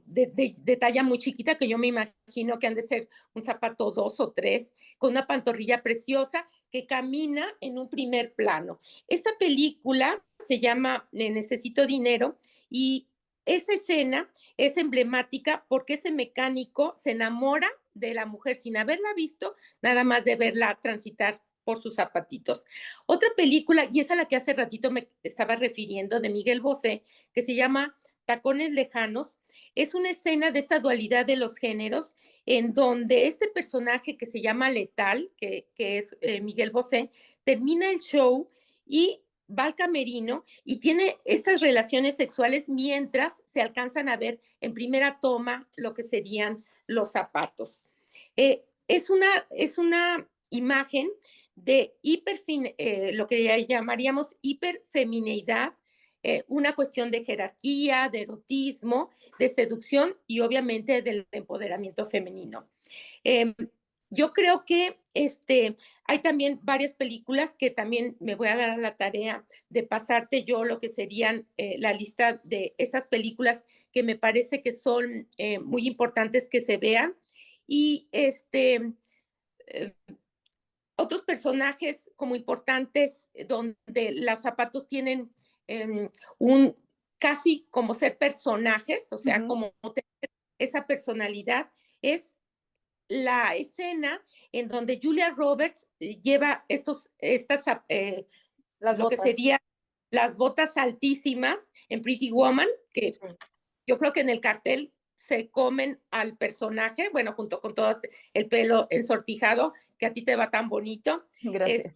Speaker 4: de talla muy chiquita, que yo me imagino que han de ser un zapato 2 o 3, con una pantorrilla preciosa que camina en un primer plano. Esta película se llama Necesito Dinero y esa escena es emblemática porque ese mecánico se enamora de la mujer sin haberla visto, nada más de verla transitar por sus zapatitos. Otra película, y es a la que hace ratito me estaba refiriendo, de Miguel Bosé, que se llama Tacones Lejanos, es una escena de esta dualidad de los géneros, en donde este personaje que se llama Letal, que es Miguel Bosé, termina el show y va al camerino y tiene estas relaciones sexuales mientras se alcanzan a ver en primera toma lo que serían los zapatos. Es una imagen de lo que llamaríamos hiperfemineidad, una cuestión de jerarquía, de erotismo, de seducción y obviamente del empoderamiento femenino. Yo creo que hay también varias películas que también me voy a dar a la tarea de pasarte yo lo que serían la lista de estas películas que me parece que son muy importantes que se vean. Y eh, otros personajes como importantes donde los zapatos tienen un casi como ser personajes, o sea, como tener esa personalidad, es la escena en donde Julia Roberts lleva
Speaker 2: Las
Speaker 4: lo que
Speaker 2: botas.
Speaker 4: serían las botas altísimas en Pretty Woman, que yo creo que en el cartel se comen al personaje, bueno, junto con todo el pelo ensortijado, que a ti te va tan bonito.
Speaker 2: Gracias.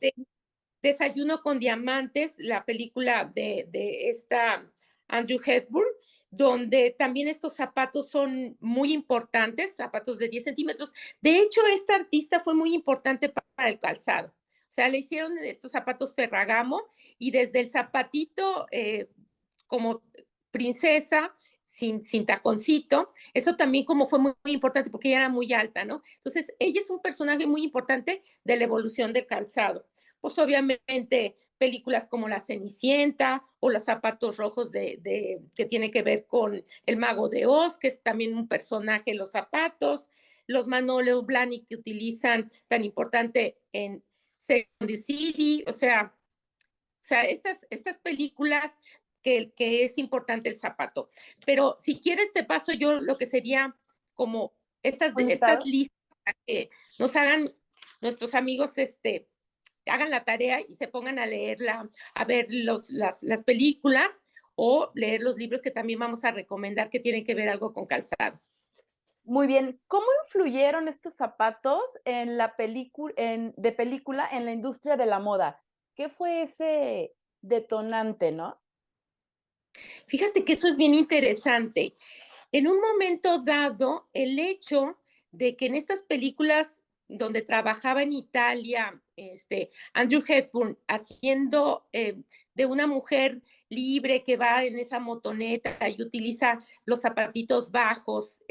Speaker 4: Desayuno con diamantes, la película de esta Andrew Hepburn, donde también estos zapatos son muy importantes, zapatos de 10 centímetros. De hecho, esta artista fue muy importante para el calzado. O sea, le hicieron estos zapatos Ferragamo y desde el zapatito como princesa, sin taconcito, eso también como fue muy, muy importante porque ella era muy alta, ¿no? Entonces, ella es un personaje muy importante de la evolución del calzado. Pues obviamente películas como La Cenicienta o Los Zapatos Rojos que tiene que ver con el Mago de Oz, que es también un personaje en los zapatos, los Manolo Blahnik que utilizan tan importante en Sex and the City, o sea estas películas que es importante el zapato. Pero si quieres te paso yo lo que sería como estas listas para que nos hagan nuestros amigos hagan la tarea y se pongan a leerla, a ver las películas o leer los libros que también vamos a recomendar que tienen que ver algo con calzado.
Speaker 2: Muy bien. ¿Cómo influyeron estos zapatos en la película, de película en la industria de la moda? ¿Qué fue ese detonante, no?
Speaker 4: Fíjate que eso es bien interesante. En un momento dado, el hecho de que en estas películas donde trabajaba en Italia, Andrew Hepburn, haciendo de una mujer libre que va en esa motoneta y utiliza los zapatitos bajos,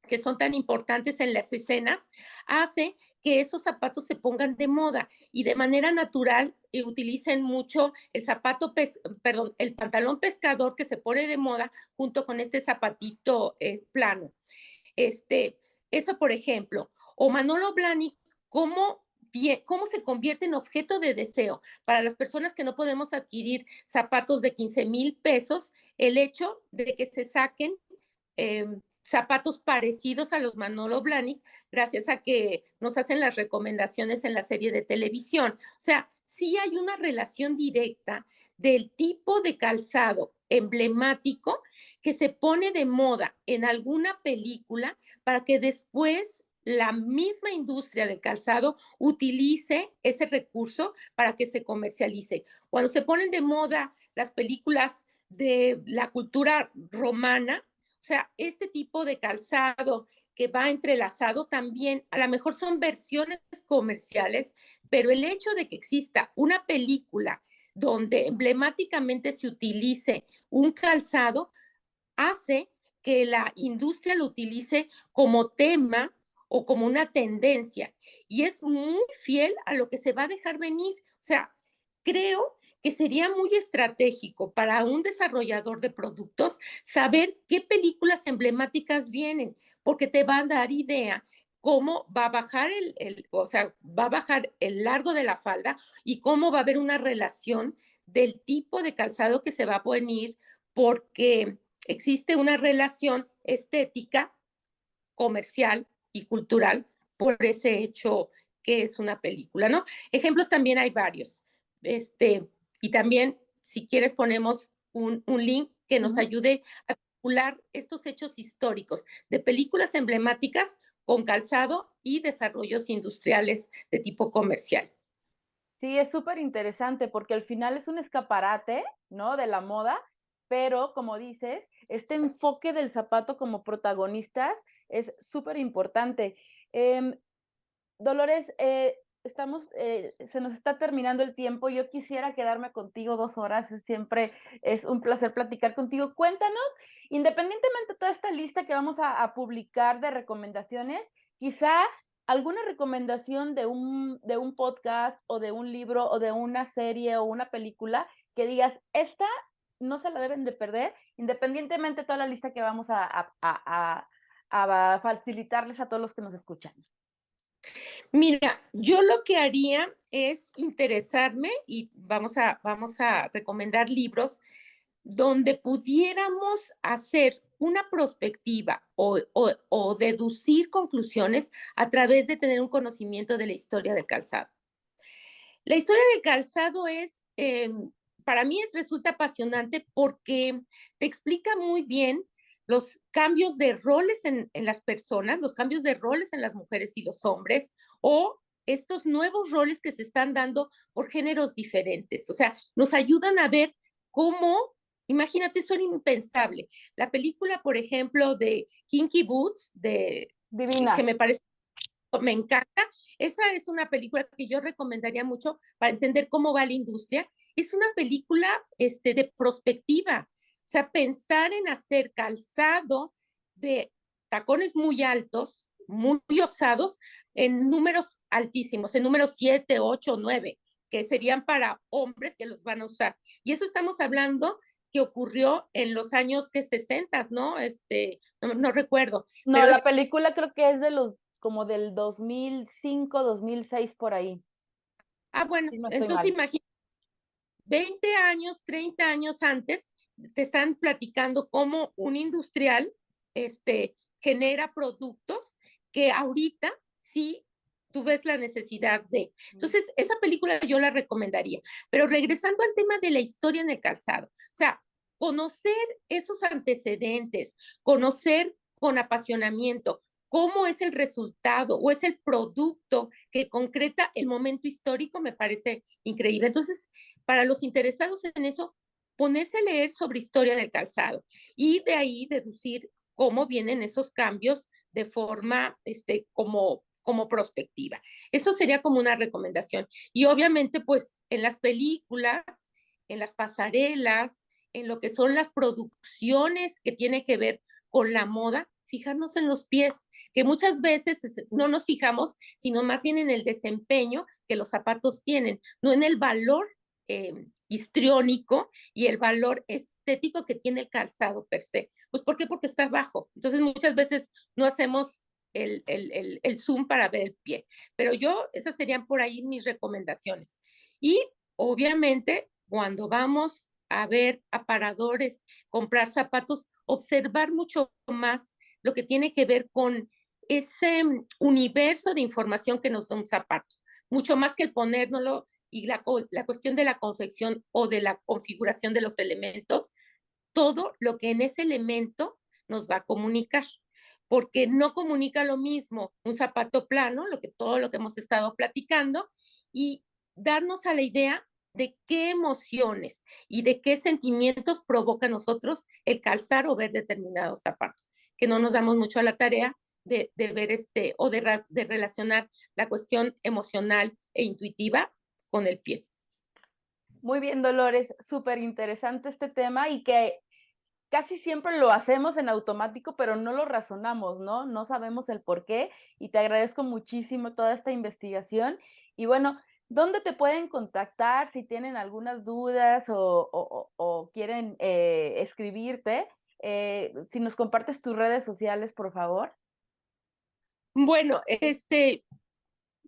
Speaker 4: que son tan importantes en las escenas, hace que esos zapatos se pongan de moda y de manera natural utilicen mucho el pantalón pescador que se pone de moda junto con este zapatito plano. Eso, por ejemplo, o Manolo Blahnik, cómo se convierte en objeto de deseo para las personas que no podemos adquirir zapatos de 15,000 pesos, el hecho de que se saquen zapatos parecidos a los Manolo Blahnik, gracias a que nos hacen las recomendaciones en la serie de televisión. O sea, sí hay una relación directa del tipo de calzado emblemático que se pone de moda en alguna película para que después la misma industria del calzado utilice ese recurso para que se comercialice. Cuando se ponen de moda las películas de la cultura romana, o sea, este tipo de calzado que va entrelazado también, a lo mejor son versiones comerciales, pero el hecho de que exista una película donde emblemáticamente se utilice un calzado hace que la industria lo utilice como tema o como una tendencia y es muy fiel a lo que se va a dejar venir. O sea, creo que sería muy estratégico para un desarrollador de productos saber qué películas emblemáticas vienen, porque te va a dar idea cómo va a bajar o sea, va a bajar el largo de la falda y cómo va a haber una relación del tipo de calzado que se va a poner, porque existe una relación estética, comercial y cultural por ese hecho que es una película, ¿no? Ejemplos también hay varios. Y también, si quieres, ponemos un link que nos ayude a calcular estos hechos históricos de películas emblemáticas con calzado y desarrollos industriales de tipo comercial.
Speaker 2: Sí, es súper interesante porque al final es un escaparate, ¿no? De la moda, pero como dices, este enfoque del zapato como protagonistas es súper importante. Dolores, se nos está terminando el tiempo. Yo quisiera quedarme contigo 2 horas. Siempre es un placer platicar contigo. Cuéntanos, independientemente de toda esta lista que vamos a publicar de recomendaciones, quizá alguna recomendación de un podcast o de un libro o de una serie o una película que digas, esta no se la deben de perder, independientemente de toda la lista que vamos a facilitarles a todos los que nos escuchan.
Speaker 4: Mira, yo lo que haría es interesarme y vamos a recomendar libros donde pudiéramos hacer una prospectiva o deducir conclusiones a través de tener un conocimiento de la historia del calzado. La historia del calzado para mí resulta apasionante porque te explica muy bien los cambios de roles en las personas, los cambios de roles en las mujeres y los hombres, o estos nuevos roles que se están dando por géneros diferentes. O sea, nos ayudan a ver cómo, imagínate, eso era impensable. La película, por ejemplo, de Kinky Boots,
Speaker 2: Divina.
Speaker 4: que me encanta. Esa es una película que yo recomendaría mucho para entender cómo va la industria. Es una película de prospectiva. O sea, pensar en hacer calzado de tacones muy altos, muy osados, en números altísimos, en números 7, 8, 9, que serían para hombres que los van a usar. Y eso estamos hablando que ocurrió en los años 60, ¿no? No recuerdo.
Speaker 2: No,
Speaker 4: pero
Speaker 2: la película creo que es como del 2005, 2006 por ahí.
Speaker 4: bueno,
Speaker 2: Sí, no estoy
Speaker 4: entonces
Speaker 2: mal.
Speaker 4: imagínate, 20 años, 30 años antes, te están platicando cómo un industrial genera productos que ahorita sí tú ves la necesidad de. Entonces, esa película yo la recomendaría. Pero regresando al tema de la historia en el calzado, o sea, conocer esos antecedentes, conocer con apasionamiento cómo es el resultado o es el producto que concreta el momento histórico, me parece increíble. Entonces, para los interesados en eso, ponerse a leer sobre historia del calzado y de ahí deducir cómo vienen esos cambios de forma como prospectiva. Eso sería como una recomendación. Y obviamente, pues en las películas, en las pasarelas, en lo que son las producciones que tiene que ver con la moda, fijarnos en los pies, que muchas veces no nos fijamos, sino más bien en el desempeño que los zapatos tienen, no en el valor histriónico y el valor estético que tiene el calzado per se. Pues ¿por qué? Porque está bajo. Entonces muchas veces no hacemos el zoom para ver el pie. Pero esas serían por ahí mis recomendaciones. Y obviamente cuando vamos a ver aparadores, comprar zapatos, observar mucho más lo que tiene que ver con ese universo de información que nos da un zapato, mucho más que el ponérnoslo y la cuestión de la confección o de la configuración de los elementos, todo lo que en ese elemento nos va a comunicar, porque no comunica lo mismo un zapato plano, todo lo que hemos estado platicando, y darnos a la idea de qué emociones y de qué sentimientos provoca a nosotros el calzar o ver determinados zapatos, que no nos damos mucho a la tarea de ver o de relacionar la cuestión emocional e intuitiva con el pie.
Speaker 2: Muy bien, Dolores, súper interesante este tema y que casi siempre lo hacemos en automático, pero no lo razonamos, ¿no? No sabemos el por qué y te agradezco muchísimo toda esta investigación. Y bueno, ¿dónde te pueden contactar si tienen algunas dudas o quieren escribirte? Si nos compartes tus redes sociales, por favor.
Speaker 4: Bueno,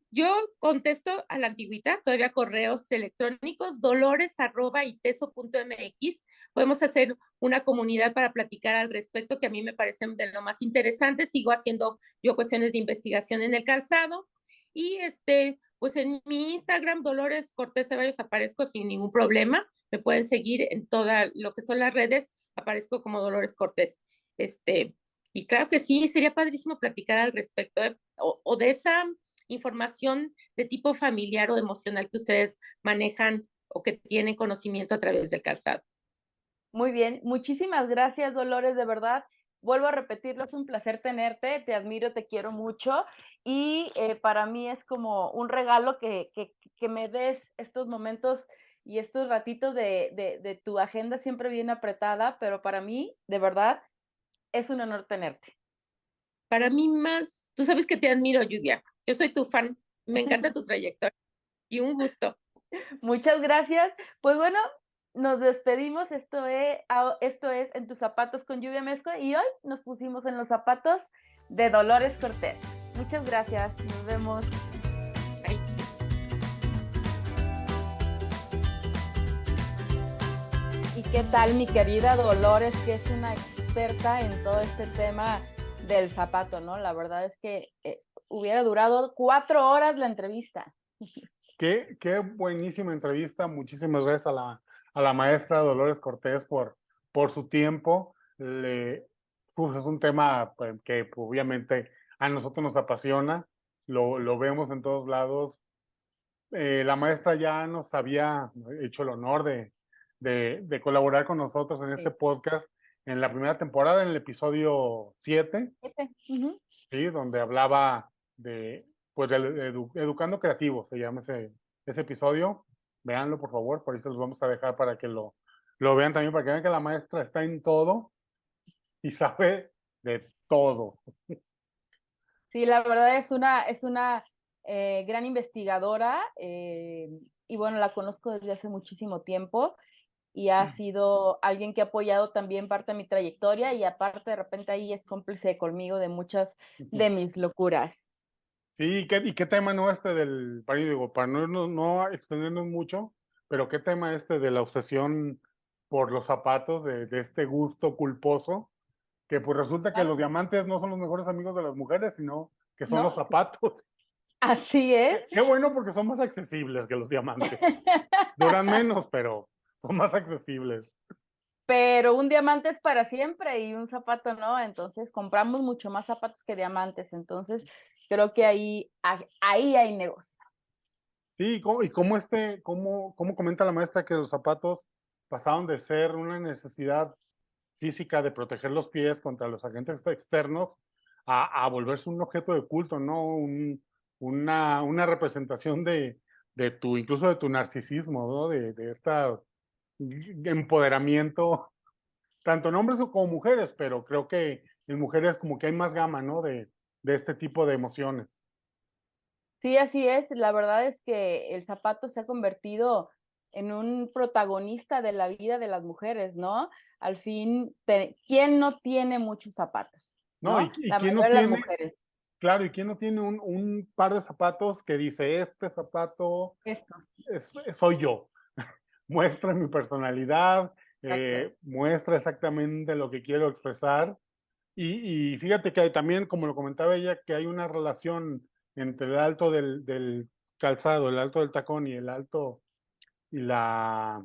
Speaker 4: yo contesto a la antigüedad, todavía correos electrónicos, dolores@iteso.mx. Podemos hacer una comunidad para platicar al respecto, que a mí me parecen de lo más interesante. Sigo haciendo yo cuestiones de investigación en el calzado. Y pues en mi Instagram, Dolores Cortés Ceballos, aparezco sin ningún problema. Me pueden seguir en toda lo que son las redes, aparezco como Dolores Cortés. Y claro que sí, sería padrísimo platicar al respecto, o de esa información de tipo familiar o emocional que ustedes manejan o que tienen conocimiento a través del calzado.
Speaker 2: Muy bien, muchísimas gracias, Dolores, de verdad. vuelvo a repetirlo, es un placer tenerte, te admiro, te quiero mucho y para mí es como un regalo que me des estos momentos y estos ratitos de tu agenda siempre bien apretada, pero para mí, de verdad, es un honor tenerte.
Speaker 4: Para mí más, tú sabes que te admiro, Lluvia. Yo soy tu fan. Me encanta tu trayectoria y un gusto.
Speaker 2: Muchas gracias. Pues bueno, nos despedimos. Esto es En tus zapatos con Lluvia Mezcua y hoy nos pusimos en los zapatos de Dolores Cortés. Muchas gracias. Nos vemos.
Speaker 4: Bye.
Speaker 2: ¿Y qué tal mi querida Dolores, que es una experta en todo este tema del zapato, ¿no? La verdad es que hubiera durado 4 horas la entrevista.
Speaker 3: Qué buenísima entrevista. Muchísimas gracias a la maestra Dolores Cortés por su tiempo. Es un tema pues, que obviamente a nosotros nos apasiona. Lo vemos en todos lados. La maestra ya nos había hecho el honor de colaborar con nosotros en este
Speaker 2: Sí.
Speaker 3: podcast en la primera temporada, en el episodio 7,
Speaker 2: Uh-huh.
Speaker 3: ¿sí? Donde hablaba pues, Educando Creativos, se llama ese episodio. Véanlo, por favor, por ahí se los vamos a dejar para que lo vean también, para que vean que la maestra está en todo y sabe de todo.
Speaker 2: Sí, la verdad es una gran investigadora y bueno, la conozco desde hace muchísimo tiempo y ha sido alguien que ha apoyado también parte de mi trayectoria y aparte de repente ahí es cómplice conmigo de muchas de mis locuras.
Speaker 3: Sí, ¿y qué tema no para, digo, para no extendernos mucho, pero qué tema de la obsesión por los zapatos, de este gusto culposo, que pues resulta que
Speaker 2: Claro.
Speaker 3: los diamantes no son los mejores amigos de las mujeres, sino que son
Speaker 2: ¿No?
Speaker 3: los zapatos.
Speaker 2: Así es.
Speaker 3: Qué bueno porque son más accesibles que los diamantes. Duran menos, pero son más accesibles.
Speaker 2: Pero un diamante es para siempre y un zapato no, entonces compramos mucho más zapatos que diamantes, entonces creo que ahí hay negocio.
Speaker 3: Sí, cómo comenta la maestra que los zapatos pasaron de ser una necesidad física de proteger los pies contra los agentes externos a volverse un objeto de culto, ¿no? Una representación incluso de tu narcisismo, ¿no? De este empoderamiento, tanto en hombres como mujeres, pero creo que en mujeres como que hay más gama, ¿no? De este tipo de emociones.
Speaker 2: Sí, así es. La verdad es que el zapato se ha convertido en un protagonista de la vida de las mujeres, ¿no? Al fin, ¿quién no tiene muchos zapatos?
Speaker 3: ¿No?
Speaker 2: ¿No?
Speaker 3: Y
Speaker 2: La
Speaker 3: quién no
Speaker 2: mayoría de las
Speaker 3: tiene,
Speaker 2: mujeres.
Speaker 3: claro, y quién no tiene un par de zapatos que dice, este zapato
Speaker 2: Esto,
Speaker 3: soy yo, muestra mi personalidad,
Speaker 2: exacto.
Speaker 3: muestra exactamente lo que quiero expresar. Y fíjate que hay también, como lo comentaba ella, que hay una relación entre el alto del calzado, el alto del tacón y el alto y la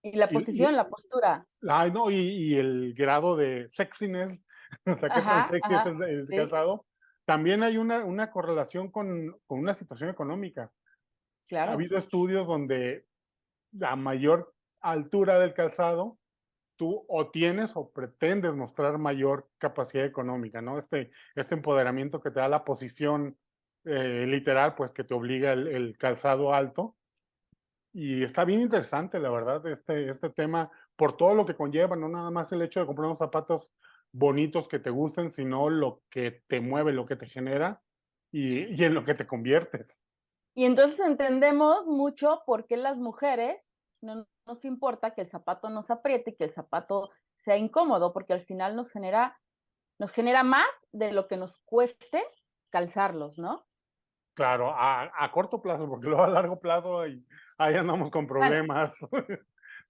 Speaker 2: Y la posición, la postura.
Speaker 3: ay, no, y el grado de sexiness, o sea, qué tan
Speaker 2: Ajá,
Speaker 3: sexy es
Speaker 2: ajá,
Speaker 3: el
Speaker 2: sí,
Speaker 3: calzado. También hay una correlación con una situación económica. Ha
Speaker 2: claro.
Speaker 3: habido estudios donde a mayor altura del calzado, tú o tienes o pretendes mostrar mayor capacidad económica, ¿no? Este empoderamiento que te da la posición literal, pues que te obliga el calzado alto. Y está bien interesante, la verdad, este tema, por todo lo que conlleva, no nada más el hecho de comprar unos zapatos bonitos que te gusten, sino lo que te mueve, lo que te genera y en lo que te conviertes.
Speaker 2: Y entonces entendemos mucho por qué las mujeres no nos importa que el zapato nos apriete, que el zapato sea incómodo, porque al final nos genera más de lo que nos cueste calzarlos, ¿no?
Speaker 3: Claro, a corto plazo, porque luego a largo plazo ahí andamos con
Speaker 2: Bueno,
Speaker 3: problemas.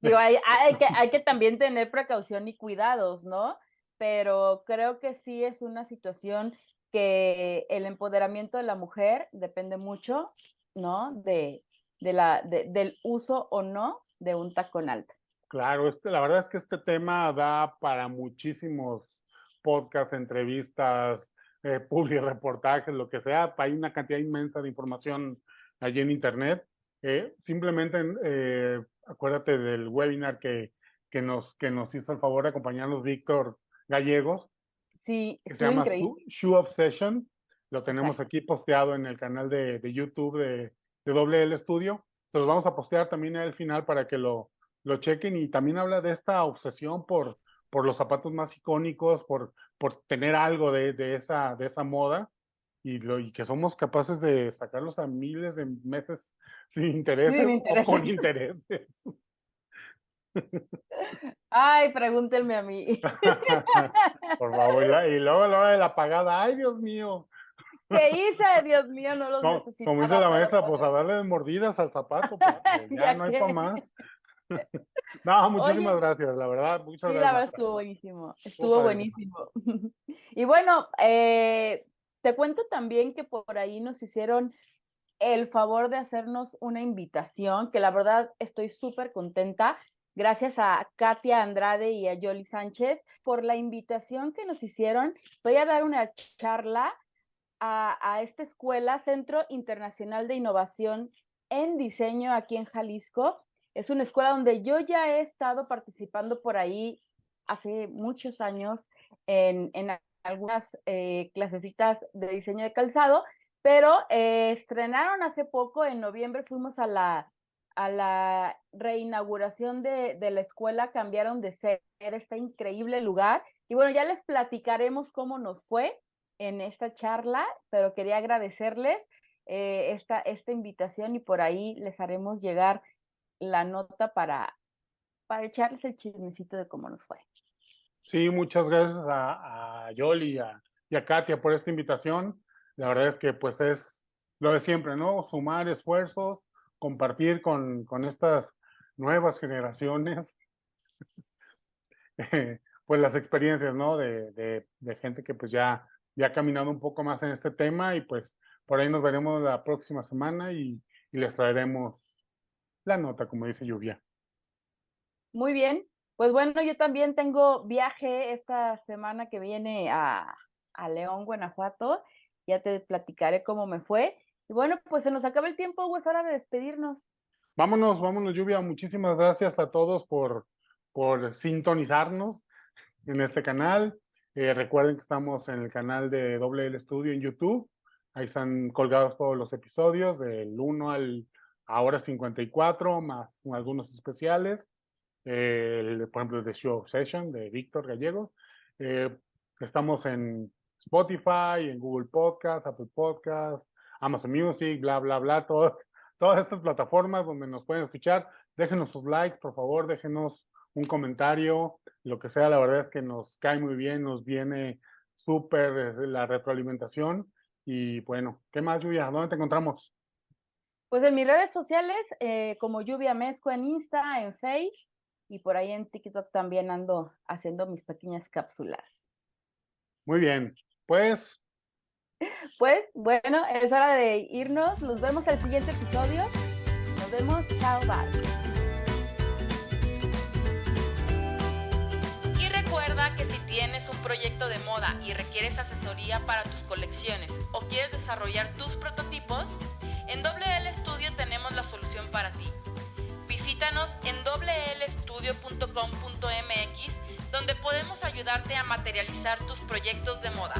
Speaker 2: digo, hay que también tener precaución y cuidados, ¿no? Pero creo que sí es una situación que el empoderamiento de la mujer depende mucho, ¿no? Del uso o no de un tacón alto.
Speaker 3: Claro, la verdad es que este tema da para muchísimos podcasts, entrevistas, reportajes, lo que sea. Hay una cantidad inmensa de información allí en Internet. Simplemente acuérdate del webinar que nos hizo el favor de acompañarnos Víctor Gallegos,
Speaker 2: Sí,
Speaker 3: que se
Speaker 2: estuvo
Speaker 3: llama
Speaker 2: increíble.
Speaker 3: Shoe Obsession. Lo tenemos
Speaker 2: Exacto.
Speaker 3: aquí posteado en el canal de YouTube de WL Studio. Se los vamos a postear también al final para que lo chequen. Y también habla de esta obsesión por los zapatos más icónicos, por tener algo de esa moda y que somos capaces de sacarlos a miles de meses sin
Speaker 2: Sí,
Speaker 3: intereses
Speaker 2: me
Speaker 3: o
Speaker 2: interesa.
Speaker 3: con intereses.
Speaker 2: Ay, pregúntenme a mí.
Speaker 3: Por favor, y luego la hora de la pagada, ay Dios mío.
Speaker 2: ¿Qué hice? Dios mío, no los
Speaker 3: Como dice
Speaker 2: necesitaba,
Speaker 3: la
Speaker 2: pero
Speaker 3: maestra, pues
Speaker 2: bueno.
Speaker 3: a darle mordidas al zapato, porque ya
Speaker 2: Ya
Speaker 3: no hay para
Speaker 2: que.
Speaker 3: más. No, muchísimas
Speaker 2: Oye,
Speaker 3: gracias, la verdad, muchas
Speaker 2: sí, la
Speaker 3: gracias.
Speaker 2: verdad estuvo buenísimo.
Speaker 3: Estuvo
Speaker 2: Estuvo
Speaker 3: padrísimo.
Speaker 2: buenísimo. Y bueno, te cuento también que por ahí nos hicieron el favor de hacernos una invitación, que la verdad estoy súper contenta. Gracias a Katia Andrade y a Yoli Sánchez por la invitación que nos hicieron. Voy a dar una charla a esta escuela, Centro Internacional de Innovación en Diseño, aquí en Jalisco. Es una escuela donde yo ya he estado participando por ahí hace muchos años en algunas clasecitas de diseño de calzado, pero estrenaron hace poco, en noviembre fuimos a la reinauguración de la escuela, cambiaron de ser este increíble lugar y bueno, ya les platicaremos cómo nos fue en esta charla, pero quería agradecerles esta invitación y por ahí les haremos llegar la nota para echarles el chismecito de cómo nos fue.
Speaker 3: Sí, muchas gracias a Yoli y a Katia por esta invitación. La verdad es que pues es lo de siempre, ¿no? Sumar esfuerzos, compartir con estas nuevas generaciones, pues las experiencias, ¿no? De gente que pues ya ha caminado un poco más en este tema y pues por ahí nos veremos la próxima semana y les traeremos la nota, como dice Lluvia.
Speaker 2: Muy bien, pues bueno, yo también tengo viaje esta semana que viene a León, Guanajuato. Ya te platicaré cómo me fue. Y bueno, pues se nos acaba el tiempo, Hugo, es hora de despedirnos.
Speaker 3: Vámonos, Lluvia. Muchísimas gracias a todos por sintonizarnos en este canal. Recuerden que estamos en el canal de WL Studio en YouTube. Ahí están colgados todos los episodios, del 1 al ahora 54, más algunos especiales. Por ejemplo, el de Show Obsession de Víctor Gallegos. Eh, Estamos en Spotify, en Google Podcast, Apple Podcast, Amazon Music, bla, bla, bla, todas estas plataformas donde nos pueden escuchar. Déjenos sus likes, por favor, déjenos un comentario, lo que sea. La verdad es que nos cae muy bien, nos viene súper la retroalimentación. Y bueno, ¿qué más, Lluvia? ¿Dónde te encontramos?
Speaker 2: Pues en mis redes sociales, como Lluvia Mezco en Insta, en Face, y por ahí en TikTok también ando haciendo mis pequeñas cápsulas.
Speaker 3: Muy bien, pues
Speaker 2: Pues bueno, es hora de irnos. Nos vemos al siguiente episodio. Nos vemos. Chao, bye.
Speaker 1: Y recuerda que si tienes un proyecto de moda y requieres asesoría para tus colecciones o quieres desarrollar tus prototipos, en WL Studio tenemos la solución para ti. Visítanos en wlstudio.com.mx, donde podemos ayudarte a materializar tus proyectos de moda.